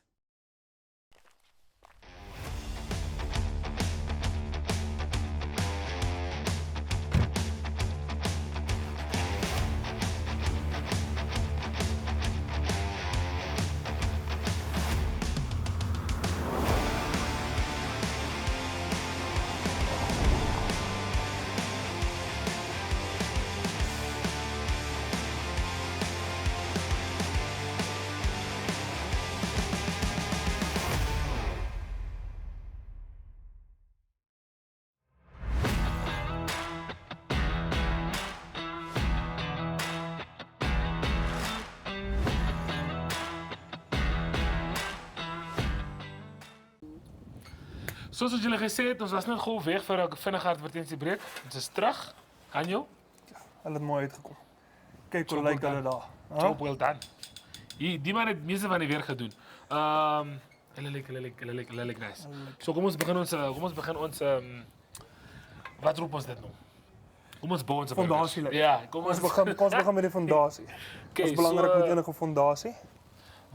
[SPEAKER 2] Zoals jullie gezegd hebben, ons was net gewoon weg voor een vinnige advertentiebreak. Het is terug. Hanjo?
[SPEAKER 6] Hulle het mooi uitgekom. Kyk hoe lyk hulle daar.
[SPEAKER 2] Job well done. Die man het het meeste van die werk gedoen. Hulle lyk nice. So kom ons begin ons wat roep ons dit nou? Kom ons bou ons
[SPEAKER 6] fondasie.
[SPEAKER 2] Ja, kom ons
[SPEAKER 6] begin met die fondasie. Dit is belangrik met enige fondasie.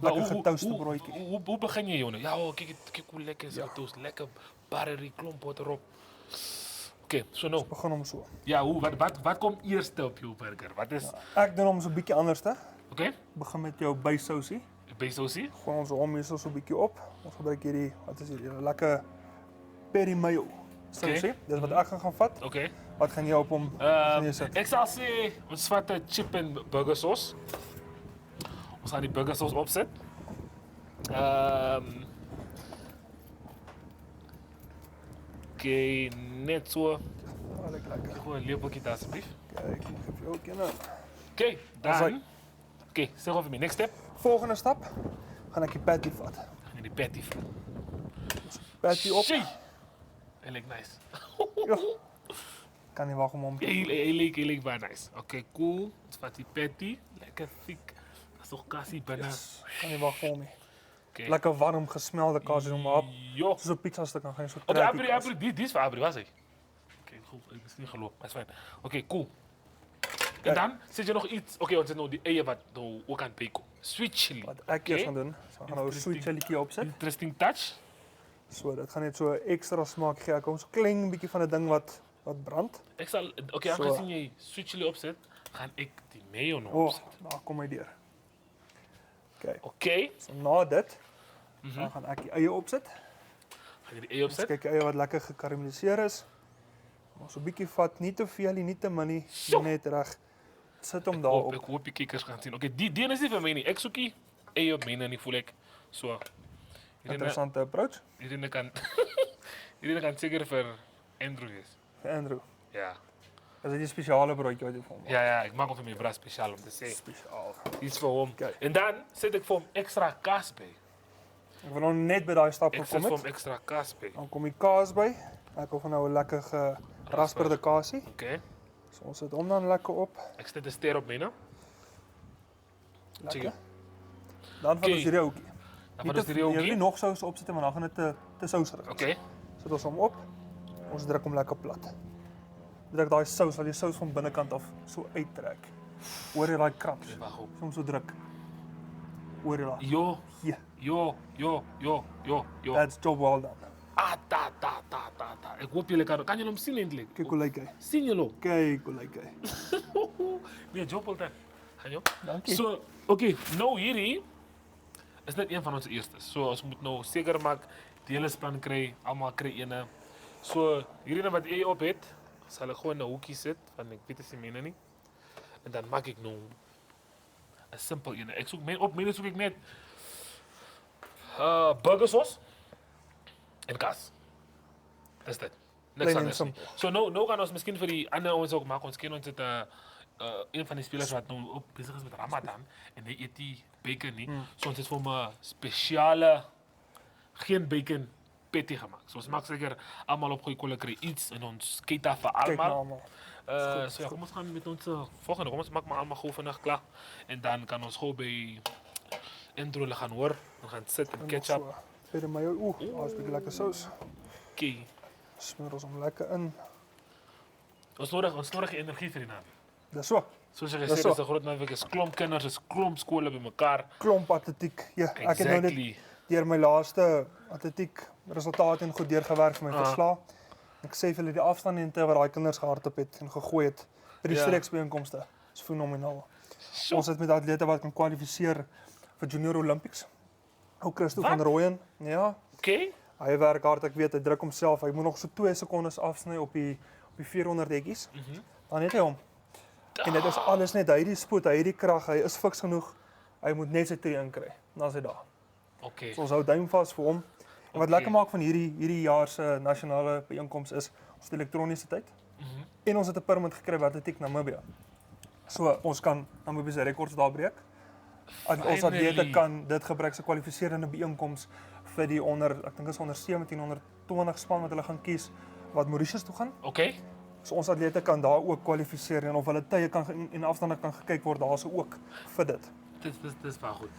[SPEAKER 6] Lekker getouste broodjie.
[SPEAKER 2] Hoe begin je, Jonne? Ja, kijk hoe lekker is het toast. Lekker barrerie, klompot erop. Oké, so nou.
[SPEAKER 6] Begin om so.
[SPEAKER 2] Ja, wat komt eerst op jou burger? Wat is...
[SPEAKER 6] Ja, ek doen hom so 'n bietjie anders te.
[SPEAKER 2] Oké.
[SPEAKER 6] Begin met jou bysousie.
[SPEAKER 2] Bysousie?
[SPEAKER 6] Gooi ons hom hier so 'n bietjie op. Ons gebruik hierdie, wat is hierdie? Lekker peri mayo. Sousie. Dis wat ek gaan vat.
[SPEAKER 2] Oké.
[SPEAKER 6] Wat gaan jy op hom sit?
[SPEAKER 2] Ek sal sê ons vat 'n chip en burger sauce. Ons gaan die burger sauce opzet. Oké, net zo.
[SPEAKER 6] Lekker.
[SPEAKER 2] Gewoon een lepeltje daar alsjeblieft.
[SPEAKER 6] Kijk, ik geef je ook in.
[SPEAKER 2] Oké, dan. Oké, zeg over me. Next step.
[SPEAKER 6] Volgende stap. Ga ik je patty vat.
[SPEAKER 2] Ga je die patty vat.
[SPEAKER 6] Patty op.
[SPEAKER 2] Hij lijkt nice.
[SPEAKER 6] Kan niet wachten om.
[SPEAKER 2] Hij leek wel nice. Oké, cool. Dus vat die patty. Lekker thick. Dat is toch kassie bijna.
[SPEAKER 6] Yes. Kan niet wachten om.
[SPEAKER 2] Okay.
[SPEAKER 6] Lekker warm gesmelde kaas doen maar op. Zo'n pizza stuk dan ga je zo.
[SPEAKER 2] Oké, die is voor Abri, was ik. Oké, goed. Ik is niet gelopen, maar is fijn. Oké, cool. En dan zit je nog iets. Oké, want er nog die eieren wat ook aan bacon. Sweet chili.
[SPEAKER 6] Wat ik eerst gaan doen. So, we gaan nou een sweet chili opzetten.
[SPEAKER 2] Interesting touch.
[SPEAKER 6] So, dat gaat net zo extra smaak geven. Kom zo'n klein beetje van het ding wat brandt.
[SPEAKER 2] Ik zal, oké, aangezien je sweet chili opzet, ga ik die mayo nog opzetten.
[SPEAKER 6] Nou, kom maar hier.
[SPEAKER 2] Oké.
[SPEAKER 6] So, na dit, dan ga ik die eieren opzetten.
[SPEAKER 2] Ga je die eieren opzetten?
[SPEAKER 6] Kijk, eieren wat lekker gekarameliseerd is. Zo'n beetje vat, niet te veel, niet te min, net recht. Zet hem daarop.
[SPEAKER 2] Ik hoop je kijkers gaan zien. Oké, die is niet van mij niet. Ik zoek die eieren op mij en die voel ik zo.
[SPEAKER 6] Interessante approach.
[SPEAKER 2] Iedereen kan zeker voor Andrew is.
[SPEAKER 6] Voor Andrew?
[SPEAKER 2] Ja.
[SPEAKER 6] Dat is een speciale broodje wat je voor me.
[SPEAKER 2] Ja, ik maak hem voor mijn bras speciaal om te zeggen.
[SPEAKER 6] Speciaal.
[SPEAKER 2] Iets voor hem. Kijk. En dan zet ik voor hem extra kaas bij.
[SPEAKER 6] Ik wil nog net bij die stap
[SPEAKER 2] komen. Ik zet voor hem extra kaas bij.
[SPEAKER 6] Dan kom je kaas bij. Ik wil van nou een lekker gerasperde kaasie.
[SPEAKER 2] Oké.
[SPEAKER 6] So, ons zet hem dan lekker op.
[SPEAKER 2] Ik zet de ster op mij, nou.
[SPEAKER 6] Lekker. Dan van ons hierdie ouetjie.
[SPEAKER 2] Dan van ons hierdie ouetjie.
[SPEAKER 6] Jy wil nie nog sous opsit maar dan gaan dit te souserig.
[SPEAKER 2] Okay.
[SPEAKER 6] Sit ons hom op. Ons druk hom lekker plat. Druk daai sous, al die sous van binnekant af so uittrek. Hoor jy daai kraks? Soms so druk. Hoor jy daai? Jo. That's job well done.
[SPEAKER 2] Ta. Ek hoop julle kan julle hom sien eintlik.
[SPEAKER 6] Kyk hoe lyk hy.
[SPEAKER 2] Sien julle hom?
[SPEAKER 6] Kyk hoe lyk hy.
[SPEAKER 2] Nee, job well done. Hanjo.
[SPEAKER 6] Dankie.
[SPEAKER 2] So, okay, nou hierdie is net een van ons eerstes. So ons moet nou seker maak die hele span kry, almal kry eene. So hierdie wat jy op het, sal ek gewoon 'n hoekie sit want ek weet as jy menne nie. En dan maak ek nou 'n simpel een. Ek soek soek ek net burgersauce en kaas. Dis dit. Niks
[SPEAKER 6] Plain and
[SPEAKER 2] anders nie.
[SPEAKER 6] simple.
[SPEAKER 2] So nou gaan ons miskien vir die ander ouens ook maak. Ons ken ons het een van die spelers wat nou op besig is met Ramadan en hy eet die bacon nie. So ons het vir hom 'n spesiale geen bacon patty gemaak. So ons maak seker almal op goeie kolle kry iets en ons kyk daar vir
[SPEAKER 6] Kyk na
[SPEAKER 2] almal.
[SPEAKER 6] almal.
[SPEAKER 2] So ja, kom ons gaan met ons volgende. Kom ons maak maar almal gou vinnig klaar en dan kan ons gou by intro gaan hoor. Ons gaan sit en ketchup.
[SPEAKER 6] Verder my daar's 'n bietjie lekker sous.
[SPEAKER 2] Okay.
[SPEAKER 6] Smeer ons hom lekker in.
[SPEAKER 2] Ons nodig energie vir die naweek.
[SPEAKER 6] Dis so.
[SPEAKER 2] Soos jy
[SPEAKER 6] Dis
[SPEAKER 2] gesê,
[SPEAKER 6] so.
[SPEAKER 2] dis 'n groot naweek, is klomp kinders, is klomp skole bymekaar.
[SPEAKER 6] Klomp atletiek. Ja, ek het nou net deur my laaste atletiek resultate en goed deurgewerk vir my verslae. Ek sê vir julle die afstande wat daai kinders gehardloop het en gegooi het by die streeksbyeenkomste is fenomenaal. Ons het met atlete wat kan kwalifiseer vir Junior Olympics. Ou Christo van Rooyen, ja.
[SPEAKER 2] Okay.
[SPEAKER 6] Hy werk hard, ek weet, hy druk homself. Hy moet nog so 2 sekondes afsny op die 400 hekkies. Dan het hy hom. En dit is alles net hy die spoed, hy die krag, hy is fiks genoeg. Hy moet net sy 3 inkry. Dan is hy daar.
[SPEAKER 2] Okay.
[SPEAKER 6] So ons hou duim vas vir hom. En wat lekker maak van hierdie jaar se nasionale byeenkoms is ons het elektroniese tyd. En ons het 'n permit gekry by Atletiek Namibia. So ons kan Namibië se rekords daar breek. Ons atlete kan dit gebruik se kwalifiserende byeenkoms vir die ek dink is onder 17 onder 20 span wat hulle gaan kies wat Mauritius toe gaan.
[SPEAKER 2] Okay.
[SPEAKER 6] So ons atlete kan daar ook kwalifiseer en of hulle tye kan en afstande kan gekyk word daarso ook vir dit.
[SPEAKER 2] Dis baie goed.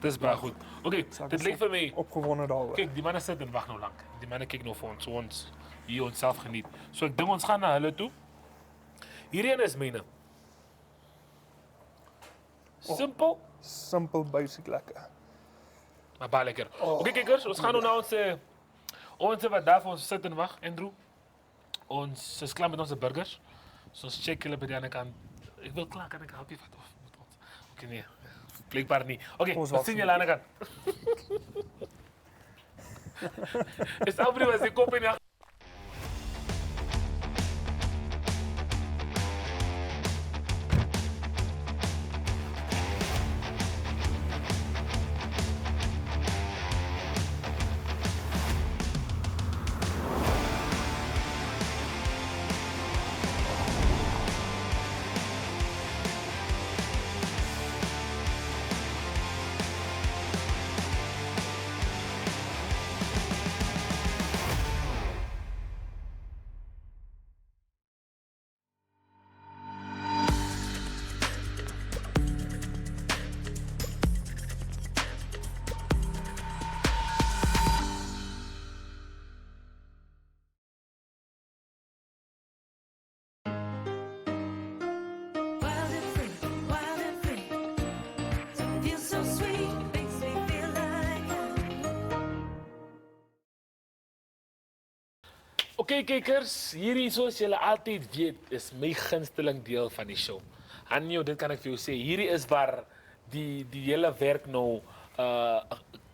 [SPEAKER 2] Dis baie goed. Okay, dit lyk vir my
[SPEAKER 6] opgewonde daaroor.
[SPEAKER 2] Kyk, die manne sit en wag nou lank. Die manne kyk nou vir ons, so ons hier onsself geniet. So ek dink ons gaan na hulle toe. Hierdie een is myne. Simpel,
[SPEAKER 6] Simpel basic lekker.
[SPEAKER 2] maar baie lekker. Okay kykers, ons gaan nou na ons wat daar vir ons sit en wag, Andrew. Ons is klaar met ons burgers. So ons check hulle by die ander kant. Ek wil klaar, kan ek help jy wat of moet ons? Okay nee. Blijkbaar nie. Okay, ons sien julle aan die ander kant. Is Aubrey was die kop in die Okay kykers, hierdie soos julle altyd weet, is my gunsteling deel van die show. Hanjo, dit kan ek vir jou sê, hierdie is waar die hele werk nou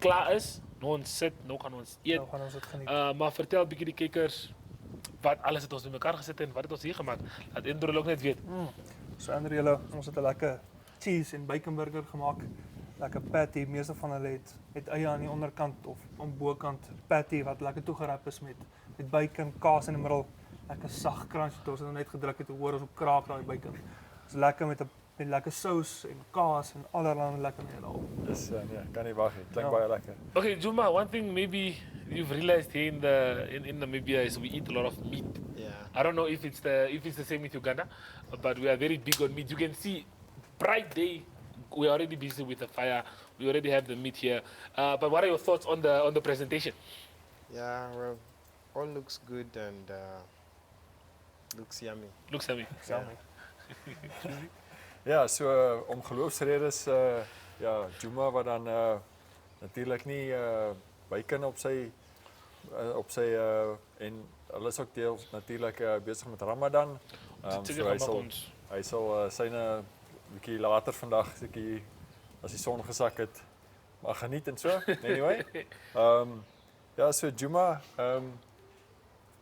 [SPEAKER 2] klaar is. Nou ons sit, nou gaan ons eet.
[SPEAKER 6] Nou gaan ons dit geniet.
[SPEAKER 2] Maar vertel 'n bietjie die kykers wat alles het ons bymekaar gesit en wat het ons hier gemaak. Laat Andrew ook net weet.
[SPEAKER 6] So Andrew, julle, ons het 'n lekker cheese en bacon burger gemaak. Lekker patty, meeste van hulle het eie aan die onderkant of aan bokant patty wat lekker toegerap is met bacon, kaas in die middel. Lekker sag crunch. Ons het net gedruk het hoor ons op kraak daai bacon. Dis lekker met lekker sous en kaas en allerlei lekker mee daarop.
[SPEAKER 1] Dis nee, kan nie wag nie. Klink baie lekker.
[SPEAKER 2] Okay, Juma, one thing maybe you've realized here in Namibia is we eat a lot of meat.
[SPEAKER 5] Yeah.
[SPEAKER 2] I don't know if it's the same with Uganda, but we are very big on meat. You can see bright day. We're already busy with the fire. already have the meat here. But what are your thoughts on the presentation?
[SPEAKER 5] Yeah, well, all looks good and looks yummy.
[SPEAKER 2] Looks yummy.
[SPEAKER 1] Ja, so om geloofsredes ja, Juma wat dan natuurlik nie by kan op sy en hulle is ook deel natuurlik besig met Ramadan. So hy sal syne bietjie later vandag seker as die son gesak het maar geniet en so. Anyway. Ja, so Juma,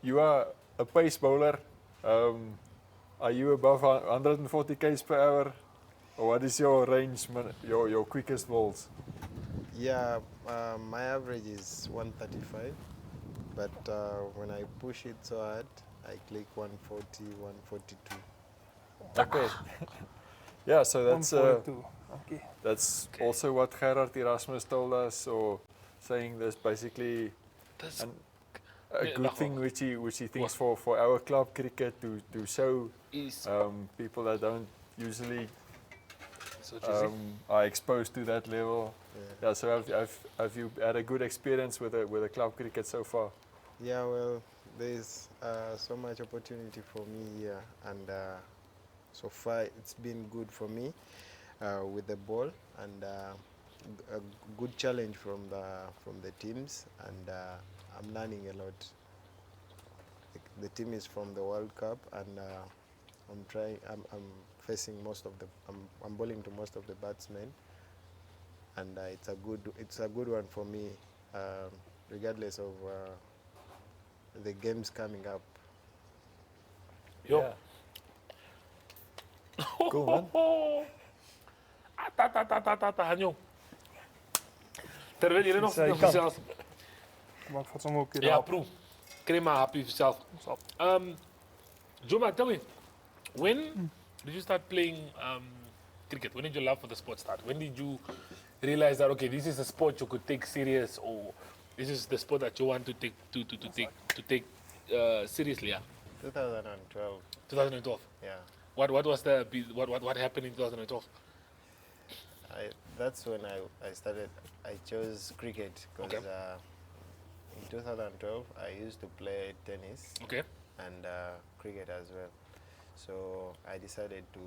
[SPEAKER 1] you are a pace bowler. Are you above 140 km per hour? Or what is your range, your quickest balls?
[SPEAKER 5] Yeah, my average is 135, but when I push it so hard, I click 140, 142.
[SPEAKER 1] Okay. Yeah, so that's
[SPEAKER 6] 142. Okay.
[SPEAKER 1] that's also what Gerard Erasmus told us, or saying there's basically
[SPEAKER 2] That's
[SPEAKER 1] a good thing which he thinks for our club cricket to show
[SPEAKER 2] is
[SPEAKER 1] people that don't usually
[SPEAKER 2] so cheesy.
[SPEAKER 1] are exposed to that level. Yeah, so have you had a good experience with the club cricket so far?
[SPEAKER 5] Yeah, well, there's so much opportunity for me here, and so far it's been good for me with the ball, and a good challenge from the teams, and I'm learning a lot. The team is from the World Cup, and I'm facing most of the I'm bowling to most of the batsmen, and it's a good one for me, regardless of the games coming up.
[SPEAKER 2] Yo.
[SPEAKER 1] Cool, man.
[SPEAKER 2] Hanyo. Terwijl jullie nog
[SPEAKER 6] Zij kan.
[SPEAKER 2] zelf.
[SPEAKER 6] Maar vat hom ook hier.
[SPEAKER 2] Ja, proef. Crema happy zelf. Juma, tell me, when did you start playing cricket? When did your love for the sport start? When did you realize that okay, this is a sport you could take serious, or this is the sport that you want to take seriously? Yeah.
[SPEAKER 5] 2012.
[SPEAKER 2] 2012.
[SPEAKER 5] Yeah.
[SPEAKER 2] What was what happened in 2012?
[SPEAKER 5] That's when I chose cricket because
[SPEAKER 2] Okay.
[SPEAKER 5] in 2012 I used to play tennis
[SPEAKER 2] Okay.
[SPEAKER 5] and cricket as well. So I decided to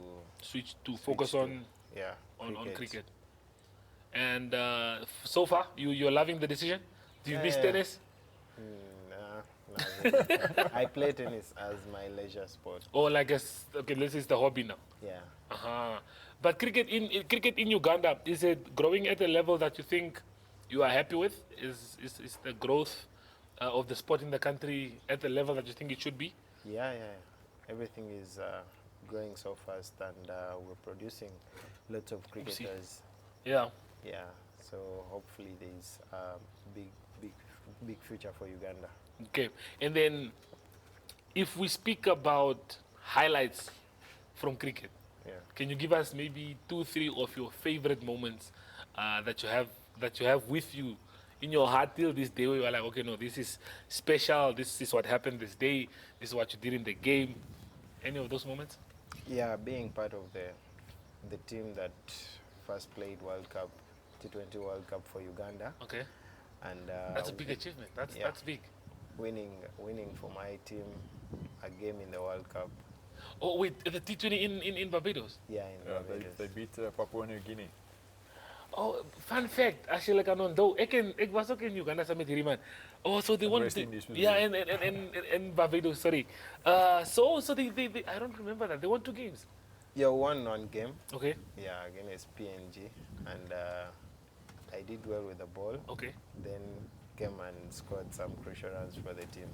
[SPEAKER 2] Switch to focus on cricket. And so far, you're loving the decision? Do you miss tennis?
[SPEAKER 5] Nah, I play tennis as my leisure sport.
[SPEAKER 2] Or like okay, this is the hobby now.
[SPEAKER 5] Yeah.
[SPEAKER 2] Uh-huh. But cricket in Uganda, is it growing at a level that you think you are happy with? Is the growth of the sport in the country at the level that you think it should be?
[SPEAKER 5] Yeah. Everything is growing so fast, and we're producing lots of cricketers.
[SPEAKER 2] Yeah.
[SPEAKER 5] Yeah. So hopefully there's a big future for Uganda.
[SPEAKER 2] Okay. And then, if we speak about highlights from cricket, can you give us maybe 2-3 of your favorite moments that you have with you in your heart till this day, where you're like, okay, no, this is special. This is what happened this day. This is what you did in the game. Any of those moments?
[SPEAKER 5] Yeah, being part of the team that first played World Cup, T20 World Cup for Uganda.
[SPEAKER 2] Okay.
[SPEAKER 5] And
[SPEAKER 2] that's a big achievement. That's big.
[SPEAKER 5] Winning for my team a game in the World Cup.
[SPEAKER 2] Oh wait, the T20 in Barbados?
[SPEAKER 5] Yeah, in Barbados.
[SPEAKER 1] They beat Papua New Guinea.
[SPEAKER 2] Oh, fun fact, actually, like, ik was ook in Uganda samen met hierdie man. Oh, so they won.
[SPEAKER 1] West Indies,
[SPEAKER 2] Yeah, and Barbados, sorry. So they, I don't remember that. They won 2 games.
[SPEAKER 5] Yeah, won 1 game.
[SPEAKER 2] Okay.
[SPEAKER 5] Yeah, against PNG, and I did well with the ball.
[SPEAKER 2] Okay.
[SPEAKER 5] Then came and scored some crucial runs for the team.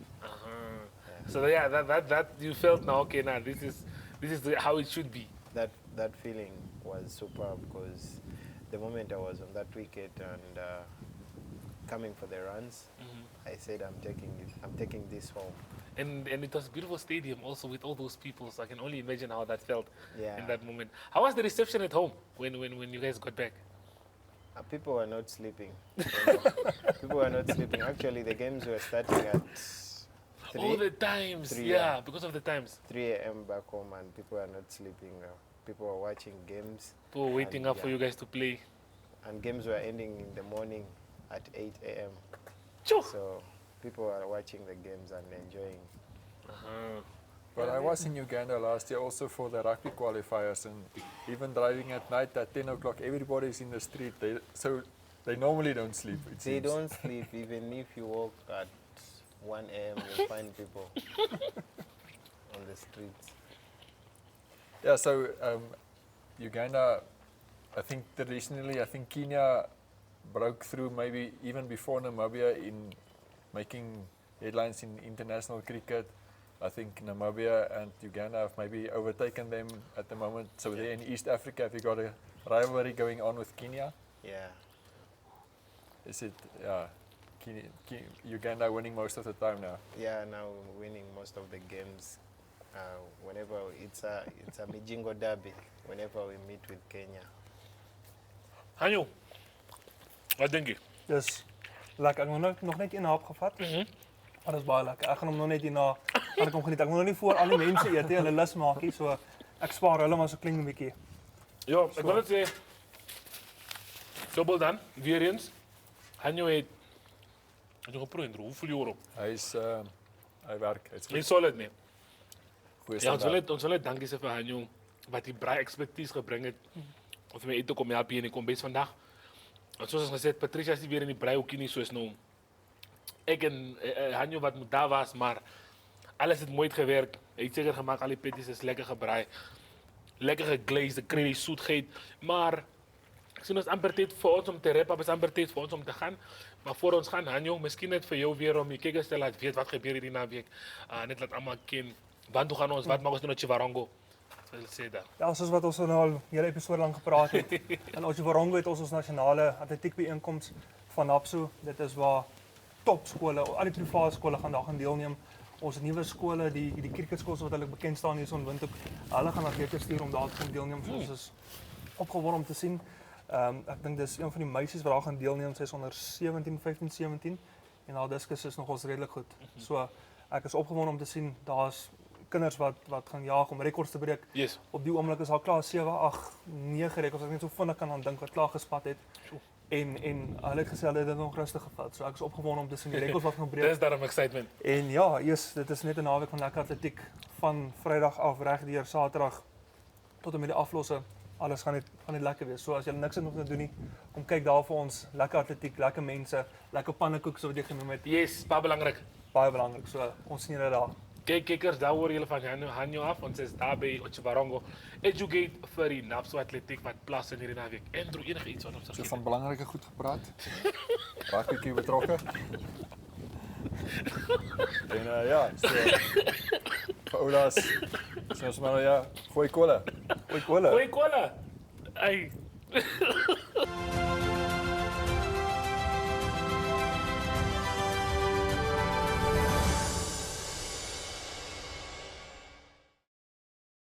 [SPEAKER 2] So yeah, that you felt now, okay, now this is how it should be.
[SPEAKER 5] That feeling was superb because the moment I was on that wicket and coming for the runs, I said I'm taking this home.
[SPEAKER 2] And it was a beautiful stadium also with all those people, so I can only imagine how that felt in that moment. How was the reception at home when you guys got back?
[SPEAKER 5] People were not sleeping. People were not sleeping. Actually, the games were starting at 3.
[SPEAKER 2] All the times, because of the times.
[SPEAKER 5] 3 a.m. back home, and people were not sleeping. People were watching games.
[SPEAKER 2] People were waiting up for you guys to play.
[SPEAKER 5] and games were ending in the morning at 8 a.m.
[SPEAKER 2] Sure.
[SPEAKER 5] So people are watching the games and enjoying.
[SPEAKER 1] But I was in Uganda last year also for the rugby qualifiers, and even driving at night at 10 o'clock, everybody's in the street. So they normally don't sleep. It
[SPEAKER 5] They
[SPEAKER 1] seems.
[SPEAKER 5] don't sleep. Even if you walk at 1 a.m., you'll find people on the streets.
[SPEAKER 1] Yeah, so Uganda, I think traditionally, I think Kenya broke through maybe even before Namibia in making headlines in international cricket. I think Namibia and Uganda have maybe overtaken them at the moment. So there in East Africa, have you got a rivalry going on with Kenya?
[SPEAKER 5] Yeah.
[SPEAKER 1] Is it, Uganda winning most of the time now?
[SPEAKER 5] Yeah, now winning most of the games. Whenever it's a Mijingo derby, whenever we meet with Kenya.
[SPEAKER 2] Hanjo, wat dink jy?
[SPEAKER 6] Dis lekker. Ek het nog net een hap gevat. Maar dis baie lekker. Ek gaan hom nog net hierna gaan ek hom geniet. Ek wil nou nie voor al die mense eet nie, hulle lus maak nie, so ek spaar hulle maar so klein 'n bietjie.
[SPEAKER 2] Ja, ek wil net sê dubbel dan weer eens. Hanjo het geproe en hoe voel jy oor hom?
[SPEAKER 1] Hy werk.
[SPEAKER 2] Hy solid nee.
[SPEAKER 1] Goeie
[SPEAKER 2] Ja,
[SPEAKER 1] standaard.
[SPEAKER 2] ons wil net dankie sê vir Hanjo wat die braai expertise gebring het. Of my ete kom help hier in die kombes vandag. Want soos ons gesê het, Patricia is nie weer in die braaihoekie nie soos nou. Ek en Hanjo wat daar was, maar alles het mooi gewerk. Hy het seker gemaak al die petties is lekker gebraai. Lekker geglaze, die kry die soetheid, maar ek sien ons amper tyd vir ons om te wrap up, is amper tyd vir ons om te gaan. Maar voor ons gaan, Hanjo, miskien net vir jou weer om die kykers te laat weet wat gebeur hierdie naweek. Net laat almal ken. Want toe gaan ons, wat maak ons doen met Chivarongo? Wat wil sê daar?
[SPEAKER 6] Ja, soos wat ons nou al hele episode lank gepraat het. In Otjiwarongo het ons nasionale atletiekbyeenkoms van NAPSO. Dit is waar topskole, al die private skole gaan daar gaan deelneem. Ons nuwe skole, die cricketskole wat hulle bekend staan hier so in Windhoek, hulle gaan atlete stuur om daar te gaan deelneem. So ons is opgewonde om te sien. Ek dink dis een van die meisies wat daar gaan deelneem, sy is onder 15, 17 en haar diskus is nogals redelik goed. So ek is opgewonde om te sien daar's kinders wat gaan jaag om rekords te breek.
[SPEAKER 2] Yes.
[SPEAKER 6] Op die oomblik is al klaar 7, 8, 9 rekords. Ek net so vinnig kan aan dink wat klaar gespat het. En hulle het gesê hulle het dit nog rustig gevat. So ek is opgewonde om te sien die rekords wat gaan breek.
[SPEAKER 2] Dis daarom excitement.
[SPEAKER 6] En ja, dit is net 'n naweek van lekker atletiek van Vrydag af reg deur Saterdag tot en met die aflosse. Alles gaan net lekker wees. So as jy niks nog te doen nie, kom kyk daar vir ons. Lekker atletiek, lekker mense, lekker pannekoek so wat jy genoem het.
[SPEAKER 2] Yes, baie belangrik.
[SPEAKER 6] Baie belangrik. So ons sien julle daar.
[SPEAKER 2] Kyk kykers, daar hoor julle van Hanjo af, ons is daar by Otjiwarongo. Educate vir die NAPSO atletiek wat plaas in hierdie naweek. Andrew, enige iets wat ons
[SPEAKER 1] So van belangrike goed gepraat. Raak bietjie betrokke. En ja, so vir Oulas. So ons maar ja, gooi kolle.
[SPEAKER 6] Gooi kolle.
[SPEAKER 2] Gooi kolle. Ai.